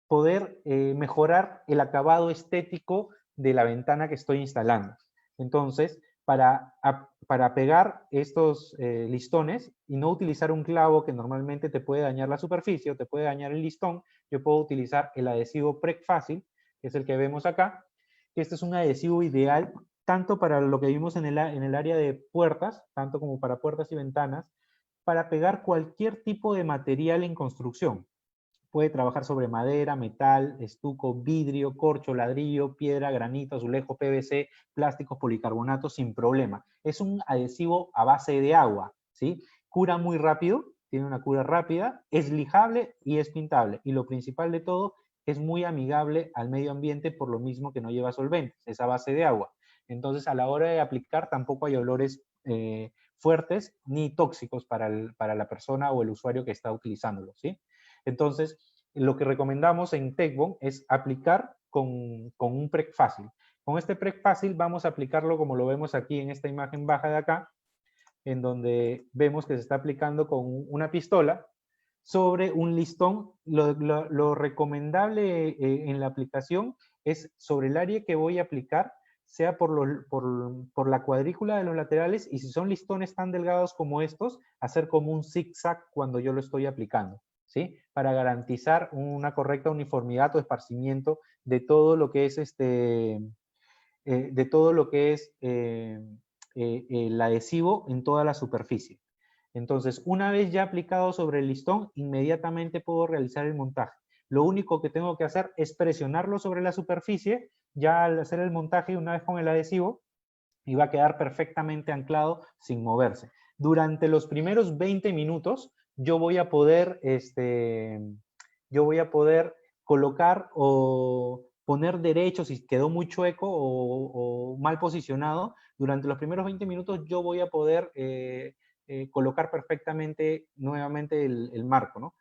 poder mejorar el acabado estético de la ventana que estoy instalando. Entonces, para pegar estos listones y no utilizar un clavo que normalmente te puede dañar la superficie o te puede dañar el listón, yo puedo utilizar el adhesivo Prec Fácil, que es el que vemos acá. Este es un adhesivo ideal tanto para lo que vimos en el área de puertas, tanto como para puertas y ventanas, para pegar cualquier tipo de material en construcción. Puede trabajar sobre madera, metal, estuco, vidrio, corcho, ladrillo, piedra, granito, azulejo, PVC, plásticos, policarbonatos, sin problema. Es un adhesivo a base de agua, ¿sí? Cura muy rápido, tiene una cura rápida, es lijable y es pintable. Y lo principal de todo, es muy amigable al medio ambiente por lo mismo que no lleva solventes, es a base de agua. Entonces, a la hora de aplicar, tampoco hay olores fuertes ni tóxicos para la persona o el usuario que está utilizándolo, ¿sí? Entonces, lo que recomendamos en Tecbond es aplicar con un Prec Fácil. Con este Prec Fácil vamos a aplicarlo como lo vemos aquí en esta imagen baja de acá, en donde vemos que se está aplicando con una pistola sobre un listón. Lo recomendable en la aplicación es sobre el área que voy a aplicar, sea por la cuadrícula de los laterales, y si son listones tan delgados como estos, hacer como un zigzag cuando yo lo estoy aplicando, ¿sí? Para garantizar una correcta uniformidad o esparcimiento de todo lo que es el adhesivo en toda la superficie. Entonces, una vez ya aplicado sobre el listón, inmediatamente puedo realizar el montaje. Lo único que tengo que hacer es presionarlo sobre la superficie, ya al hacer el montaje una vez con el adhesivo, y va a quedar perfectamente anclado sin moverse. Durante los primeros 20 minutos, yo voy a poder colocar o poner derecho si quedó muy chueco o mal posicionado. Durante los primeros 20 minutos yo voy a poder colocar perfectamente nuevamente el marco, ¿no?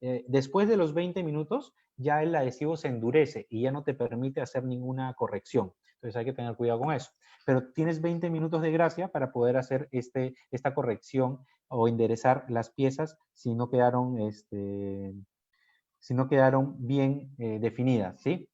Después de los 20 minutos ya el adhesivo se endurece y ya no te permite hacer ninguna corrección. Entonces hay que tener cuidado con eso. Pero tienes 20 minutos de gracia para poder hacer esta corrección o enderezar las piezas si no quedaron, bien definidas, ¿sí?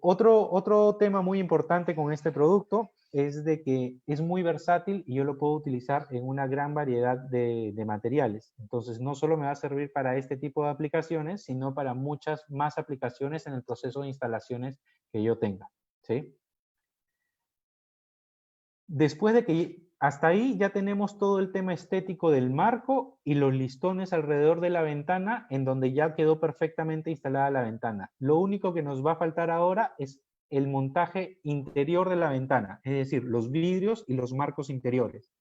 Otro tema muy importante con este producto es de que es muy versátil y yo lo puedo utilizar en una gran variedad de materiales. Entonces, no solo me va a servir para este tipo de aplicaciones, sino para muchas más aplicaciones en el proceso de instalaciones que yo tenga, ¿sí? Después de que hasta ahí ya tenemos todo el tema estético del marco y los listones alrededor de la ventana, en donde ya quedó perfectamente instalada la ventana. Lo único que nos va a faltar ahora es el montaje interior de la ventana, es decir, los vidrios y los marcos interiores.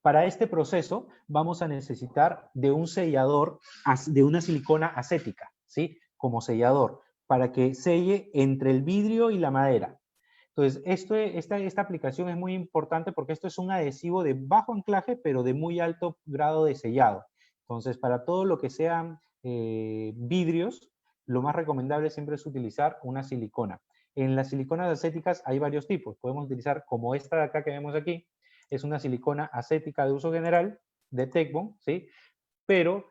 Para este proceso vamos a necesitar de un sellador, de una silicona acética, ¿sí? Como sellador, para que selle entre el vidrio y la madera. Entonces, esta aplicación es muy importante porque esto es un adhesivo de bajo anclaje, pero de muy alto grado de sellado. Entonces, para todo lo que sean vidrios, lo más recomendable siempre es utilizar una silicona. En las siliconas acéticas hay varios tipos. Podemos utilizar como esta de acá que vemos aquí, es una silicona acética de uso general, de Tecbond, ¿sí? Pero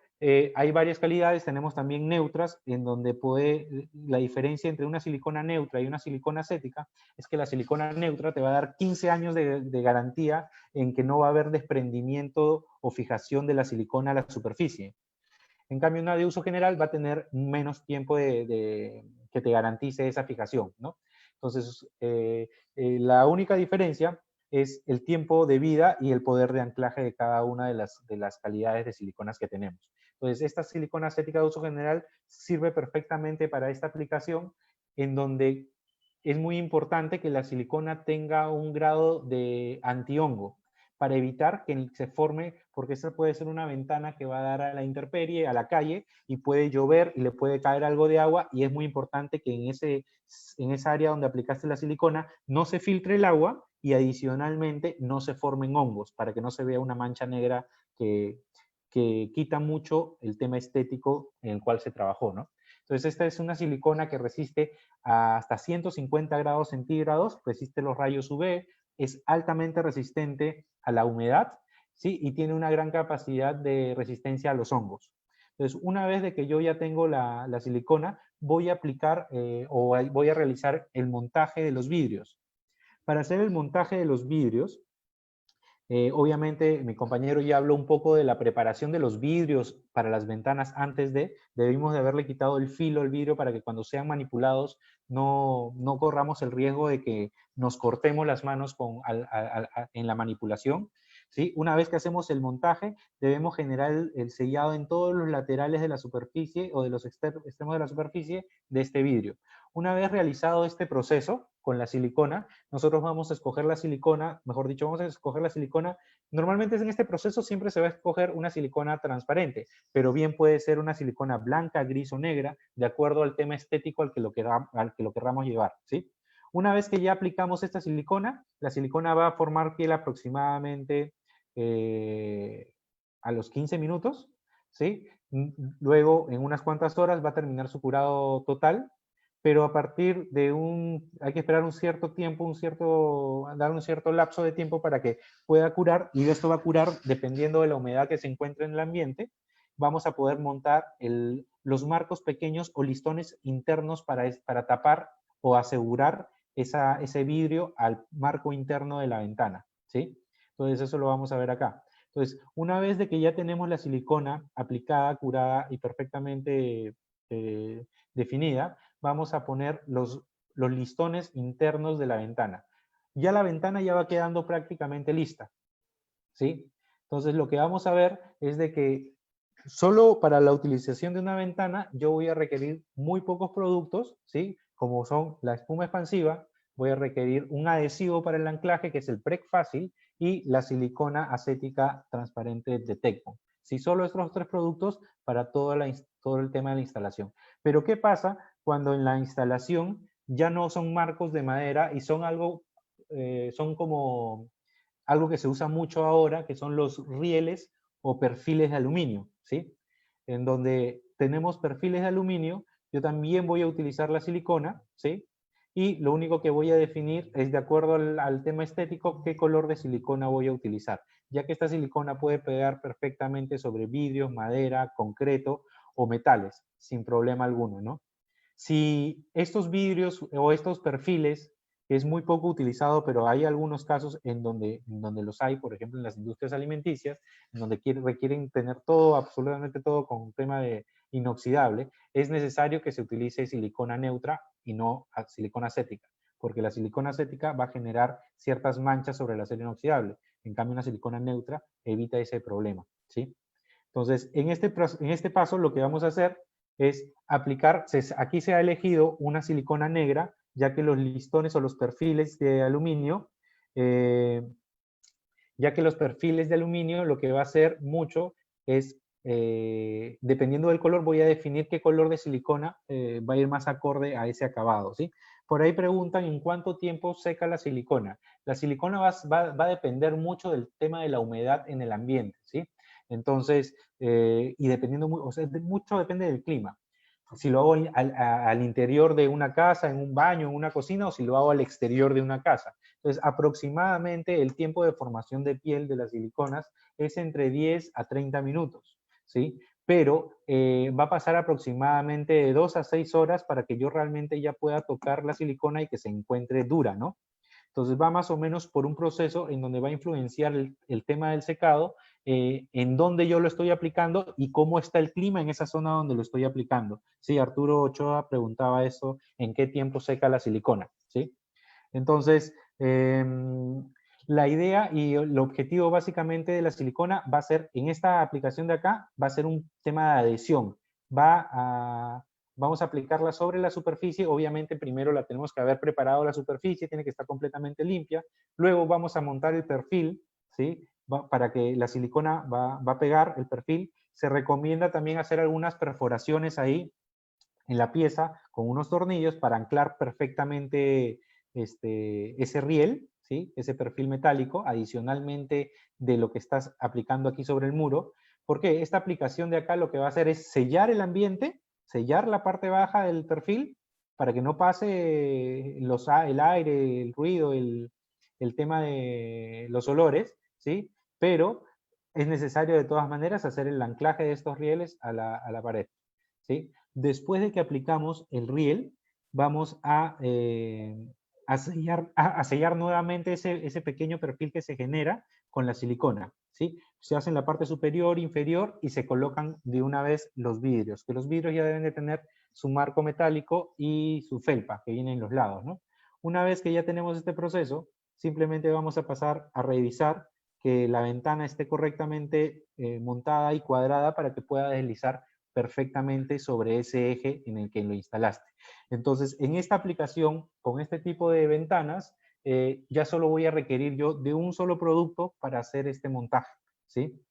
hay varias calidades, tenemos también neutras, en donde la diferencia entre una silicona neutra y una silicona acética es que la silicona neutra te va a dar 15 años de garantía en que no va a haber desprendimiento o fijación de la silicona a la superficie. En cambio, una de uso general va a tener menos tiempo que te garantice esa fijación, ¿no? Entonces, la única diferencia es el tiempo de vida y el poder de anclaje de cada una de las calidades de siliconas que tenemos. Entonces, esta silicona acética de uso general sirve perfectamente para esta aplicación, en donde es muy importante que la silicona tenga un grado de antihongo para evitar que se forme, porque esa puede ser una ventana que va a dar a la intemperie, a la calle, y puede llover y le puede caer algo de agua, y es muy importante que en esa área donde aplicaste la silicona no se filtre el agua y adicionalmente no se formen hongos, para que no se vea una mancha negra que quita mucho el tema estético en el cual se trabajó, ¿no? Entonces, esta es una silicona que resiste hasta 150 grados centígrados, resiste los rayos UV, es altamente resistente a la humedad, ¿sí? Y tiene una gran capacidad de resistencia a los hongos. Entonces, una vez de que yo ya tengo la silicona, voy a aplicar o voy a realizar el montaje de los vidrios. Para hacer el montaje de los vidrios, obviamente, mi compañero ya habló un poco de la preparación de los vidrios para las ventanas antes debimos de haberle quitado el filo al vidrio para que cuando sean manipulados no corramos el riesgo de que nos cortemos las manos en la manipulación. ¿Sí? Una vez que hacemos el montaje, debemos generar el sellado en todos los laterales de la superficie o de los extremos de la superficie de este vidrio. Una vez realizado este proceso con la silicona, nosotros vamos a escoger la silicona, mejor dicho, vamos a escoger la silicona. Normalmente en este proceso siempre se va a escoger una silicona transparente, pero bien puede ser una silicona blanca, gris o negra, de acuerdo al tema estético al que lo querramos llevar, ¿sí? Una vez que ya aplicamos esta silicona, la silicona va a formar piel aproximadamente a los 15 minutos, ¿sí? Luego, en unas cuantas horas, va a terminar su curado total, pero a partir de hay que esperar un cierto tiempo, dar un cierto lapso de tiempo para que pueda curar, y esto va a curar dependiendo de la humedad que se encuentre en el ambiente. Vamos a poder montar los marcos pequeños o listones internos para tapar o asegurar ese vidrio al marco interno de la ventana, ¿sí? Entonces eso lo vamos a ver acá. Entonces, una vez de que ya tenemos la silicona aplicada, curada y perfectamente definida, vamos a poner los listones internos de la ventana. Ya la ventana ya va quedando prácticamente lista, ¿sí? Entonces lo que vamos a ver es de que solo para la utilización de una ventana yo voy a requerir muy pocos productos, ¿sí? Como son la espuma expansiva, voy a requerir un adhesivo para el anclaje, que es el PREC Fácil, y la silicona acética transparente de Tecmo. Sí, solo estos tres productos para todo el tema de la instalación. Pero ¿qué pasa cuando en la instalación ya no son marcos de madera y son son como algo que se usa mucho ahora, que son los rieles o perfiles de aluminio, ¿sí? En donde tenemos perfiles de aluminio, yo también voy a utilizar la silicona, ¿sí? Y lo único que voy a definir es, de acuerdo al tema estético, qué color de silicona voy a utilizar, ya que esta silicona puede pegar perfectamente sobre vidrios, madera, concreto o metales, sin problema alguno, ¿no? Si estos vidrios o estos perfiles, que es muy poco utilizado, pero hay algunos casos en donde los hay, por ejemplo, en las industrias alimenticias, en donde requieren tener todo, absolutamente todo con un tema de inoxidable, es necesario que se utilice silicona neutra y no silicona acética, porque la silicona acética va a generar ciertas manchas sobre el acero inoxidable. En cambio, una silicona neutra evita ese problema, ¿sí? Entonces, en este paso lo que vamos a hacer es aplicar, aquí se ha elegido una silicona negra, ya que los listones o los perfiles de aluminio, lo que va a hacer mucho es, dependiendo del color, voy a definir qué color de silicona va a ir más acorde a ese acabado, ¿sí? Por ahí preguntan en cuánto tiempo seca la silicona. La silicona va a depender mucho del tema de la humedad en el ambiente, ¿sí? Entonces, y dependiendo, o sea, mucho depende del clima. Si lo hago al interior de una casa, en un baño, en una cocina, o si lo hago al exterior de una casa. Entonces, aproximadamente el tiempo de formación de piel de las siliconas es entre 10 a 30 minutos, ¿sí? Pero va a pasar aproximadamente de 2 a 6 horas para que yo realmente ya pueda tocar la silicona y que se encuentre dura, ¿no? Entonces va más o menos por un proceso en donde va a influenciar el tema del secado, en dónde yo lo estoy aplicando y cómo está el clima en esa zona donde lo estoy aplicando. Sí, Arturo Ochoa preguntaba eso, ¿en qué tiempo seca la silicona? ¿Sí? Entonces, la idea y el objetivo básicamente de la silicona va a ser, en esta aplicación de acá, va a ser un tema de adhesión. Va vamos a aplicarla sobre la superficie. Obviamente primero la tenemos que haber preparado la superficie, tiene que estar completamente limpia. Luego vamos a montar el perfil, ¿sí? Para que la silicona va a pegar el perfil. Se recomienda también hacer algunas perforaciones ahí en la pieza con unos tornillos para anclar perfectamente ese riel, ¿sí? Ese perfil metálico, adicionalmente de lo que estás aplicando aquí sobre el muro, porque esta aplicación de acá lo que va a hacer es sellar el ambiente, sellar la parte baja del perfil, para que no pase el aire, el ruido, el tema de los olores, ¿sí? Pero es necesario de todas maneras hacer el anclaje de estos rieles a la pared, ¿sí? Después de que aplicamos el riel, vamos a sellar nuevamente ese pequeño perfil que se genera con la silicona, ¿sí? Se hace en la parte superior, inferior y se colocan de una vez los vidrios, que los vidrios ya deben de tener su marco metálico y su felpa que viene en los lados, ¿no? Una vez que ya tenemos este proceso, simplemente vamos a pasar a revisar que la ventana esté correctamente montada y cuadrada para que pueda deslizar perfectamente sobre ese eje en el que lo instalaste. Entonces, en esta aplicación, con este tipo de ventanas, ya solo voy a requerir yo de un solo producto para hacer este montaje, ¿sí?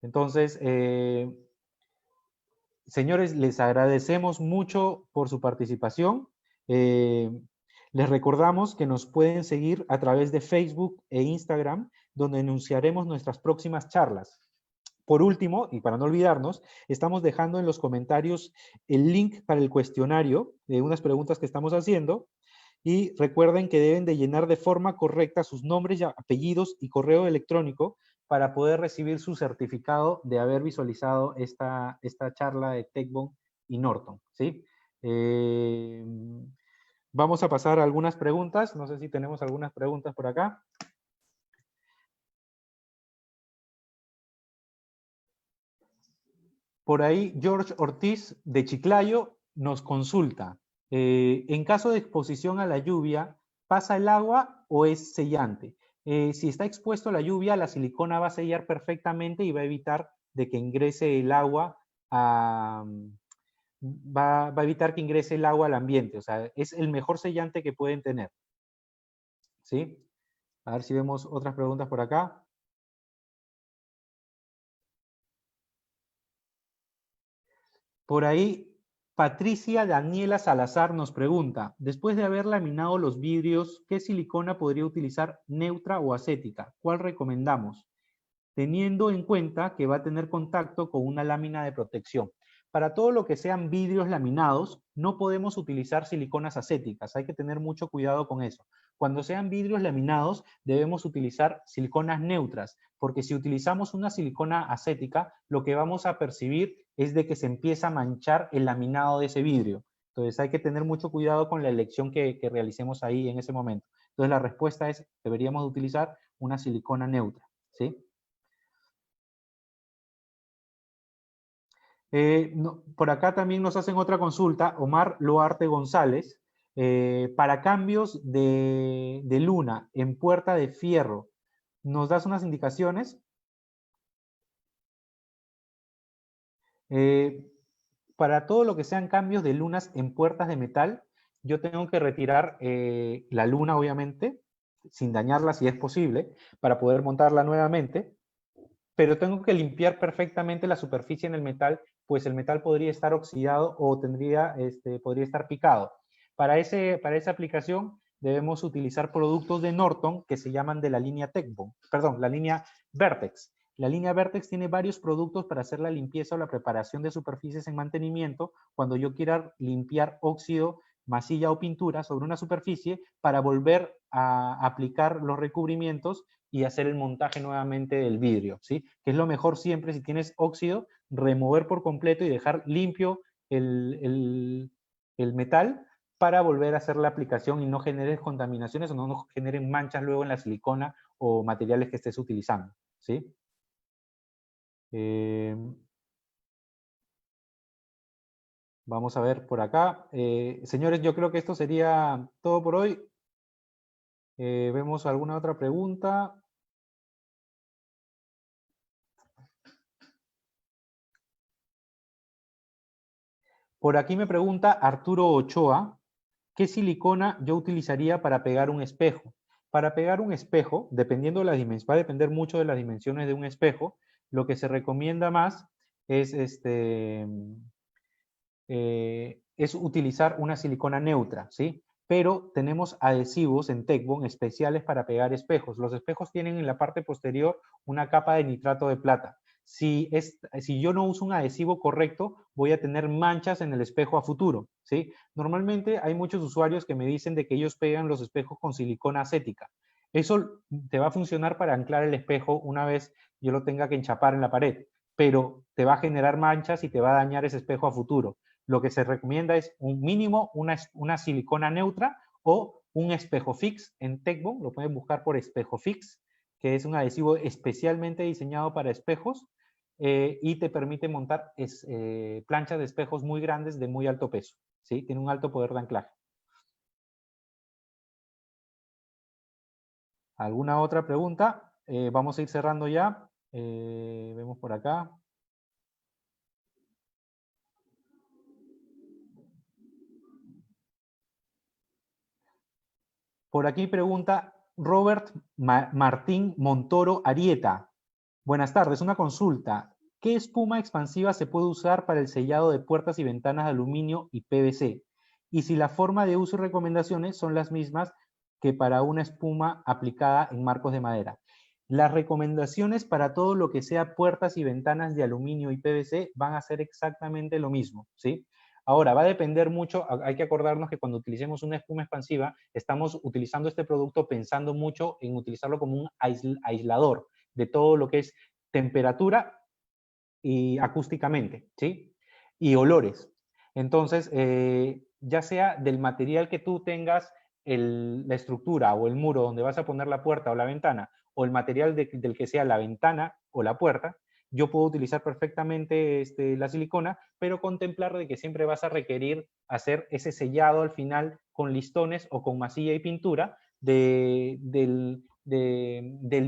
Entonces, señores, les agradecemos mucho por su participación. Les recordamos que nos pueden seguir a través de Facebook e Instagram, donde anunciaremos nuestras próximas charlas. Por último, y para no olvidarnos, estamos dejando en los comentarios el link para el cuestionario de unas preguntas que estamos haciendo. Y recuerden que deben de llenar de forma correcta sus nombres, apellidos y correo electrónico para poder recibir su certificado de haber visualizado esta charla de TechBone y Norton, ¿sí? Vamos a pasar a algunas preguntas. No sé si tenemos algunas preguntas por acá. Por ahí, George Ortiz de Chiclayo nos consulta. En caso de exposición a la lluvia, ¿pasa el agua o es sellante? Si está expuesto a la lluvia, la silicona va a sellar perfectamente y va a evitar de que ingrese el agua va a evitar que ingrese el agua al ambiente. O sea, es el mejor sellante que pueden tener. ¿Sí? A ver si vemos otras preguntas por acá. Por ahí, Patricia Daniela Salazar nos pregunta, después de haber laminado los vidrios, ¿qué silicona podría utilizar, neutra o acética? ¿Cuál recomendamos? Teniendo en cuenta que va a tener contacto con una lámina de protección. Para todo lo que sean vidrios laminados, no podemos utilizar siliconas acéticas, hay que tener mucho cuidado con eso. Cuando sean vidrios laminados, debemos utilizar siliconas neutras, porque si utilizamos una silicona acética, lo que vamos a percibir es de que se empieza a manchar el laminado de ese vidrio. Entonces hay que tener mucho cuidado con la elección que realicemos ahí en ese momento. Entonces la respuesta es, deberíamos utilizar una silicona neutra, ¿sí? Por acá también nos hacen otra consulta, Omar Loarte González, para cambios de luna en puerta de fierro. ¿Nos das unas indicaciones? Eh, para todo lo que sean cambios de lunas en puertas de metal, yo tengo que retirar la luna, obviamente, sin dañarla si es posible, para poder montarla nuevamente, pero tengo que limpiar perfectamente la superficie en el metal, pues el metal podría estar oxidado o podría estar picado. Para esa aplicación debemos utilizar productos de Norton que se llaman de la línea TechBone, perdón, la línea Vertex. La línea Vertex tiene varios productos para hacer la limpieza o la preparación de superficies en mantenimiento cuando yo quiera limpiar óxido, masilla o pintura sobre una superficie para volver a aplicar los recubrimientos y hacer el montaje nuevamente del vidrio, ¿sí? Que es lo mejor siempre si tienes óxido, remover por completo y dejar limpio el metal para volver a hacer la aplicación y no generes contaminaciones o no generen manchas luego en la silicona o materiales que estés utilizando, ¿sí? Vamos a ver por acá. Señores, yo creo que esto sería todo por hoy. ¿Vemos alguna otra pregunta? Por aquí me pregunta Arturo Ochoa, ¿qué silicona yo utilizaría para pegar un espejo? Para pegar un espejo, dependiendo de las dimensiones, va a depender mucho de las dimensiones de un espejo, lo que se recomienda más es, es utilizar una silicona neutra, ¿sí? Pero tenemos adhesivos en Tecbond especiales para pegar espejos. Los espejos tienen en la parte posterior una capa de nitrato de plata. Si yo no uso un adhesivo correcto, voy a tener manchas en el espejo a futuro, ¿sí? Normalmente hay muchos usuarios que me dicen de que ellos pegan los espejos con silicona acética. Eso te va a funcionar para anclar el espejo una vez yo lo tenga que enchapar en la pared, pero te va a generar manchas y te va a dañar ese espejo a futuro. Lo que se recomienda es un mínimo una silicona neutra o un espejo fix en Tecbond, lo pueden buscar por espejo fix, que es un adhesivo especialmente diseñado para espejos y te permite montar planchas de espejos muy grandes de muy alto peso, ¿sí? Tiene un alto poder de anclaje. ¿Alguna otra pregunta? Vamos a ir cerrando ya. Vemos por acá. Por aquí pregunta Robert Martín Montoro Arieta. Buenas tardes, una consulta. ¿Qué espuma expansiva se puede usar para el sellado de puertas y ventanas de aluminio y PVC? Y si la forma de uso y recomendaciones son las mismas que para una espuma aplicada en marcos de madera. Las recomendaciones para todo lo que sea puertas y ventanas de aluminio y PVC van a ser exactamente lo mismo, ¿sí? Ahora, va a depender mucho, hay que acordarnos que cuando utilicemos una espuma expansiva, estamos utilizando este producto pensando mucho en utilizarlo como un aislador de todo lo que es temperatura y acústicamente, ¿sí? Y olores. Entonces, ya sea del material que tú tengas la estructura o el muro donde vas a poner la puerta o la ventana, o el material del que sea la ventana o la puerta, yo puedo utilizar perfectamente la silicona, pero contemplar de que siempre vas a requerir hacer ese sellado al final con listones o con masilla y pintura del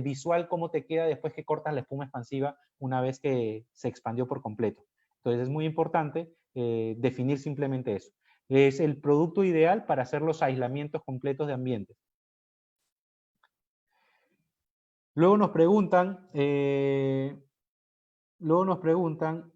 visual, cómo te queda después que cortas la espuma expansiva una vez que se expandió por completo. Entonces es muy importante definir simplemente eso. Es el producto ideal para hacer los aislamientos completos de ambientes. Luego nos preguntan,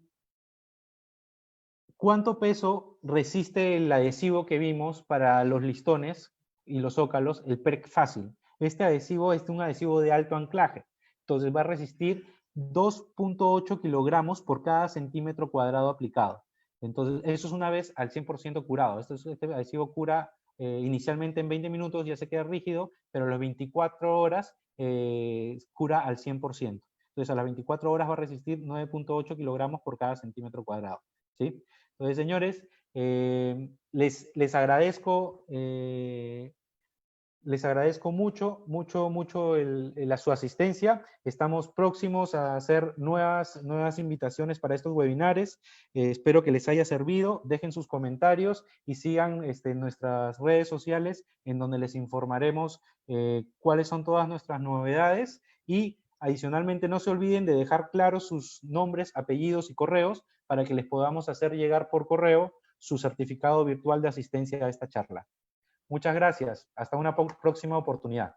¿cuánto peso resiste el adhesivo que vimos para los listones y los zócalos, el PERC Fácil? Este adhesivo es un adhesivo de alto anclaje, entonces va a resistir 2.8 kilogramos por cada centímetro cuadrado aplicado. Entonces, eso es una vez al 100% curado. Este adhesivo cura inicialmente en 20 minutos, ya se queda rígido, pero a las 24 horas cura al 100%. Entonces, a las 24 horas va a resistir 9.8 kilogramos por cada centímetro cuadrado, ¿sí? Entonces, señores, les agradezco mucho su asistencia. Estamos próximos a hacer nuevas invitaciones para estos webinares. Espero que les haya servido. Dejen sus comentarios y sigan nuestras redes sociales en donde les informaremos cuáles son todas nuestras novedades y adicionalmente no se olviden de dejar claros sus nombres, apellidos y correos para que les podamos hacer llegar por correo su certificado virtual de asistencia a esta charla. Muchas gracias. Hasta una próxima oportunidad.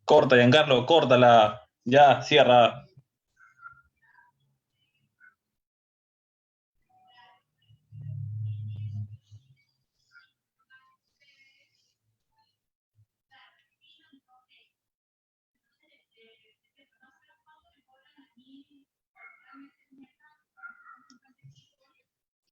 Corta, Giancarlo, córtala. Ya, cierra.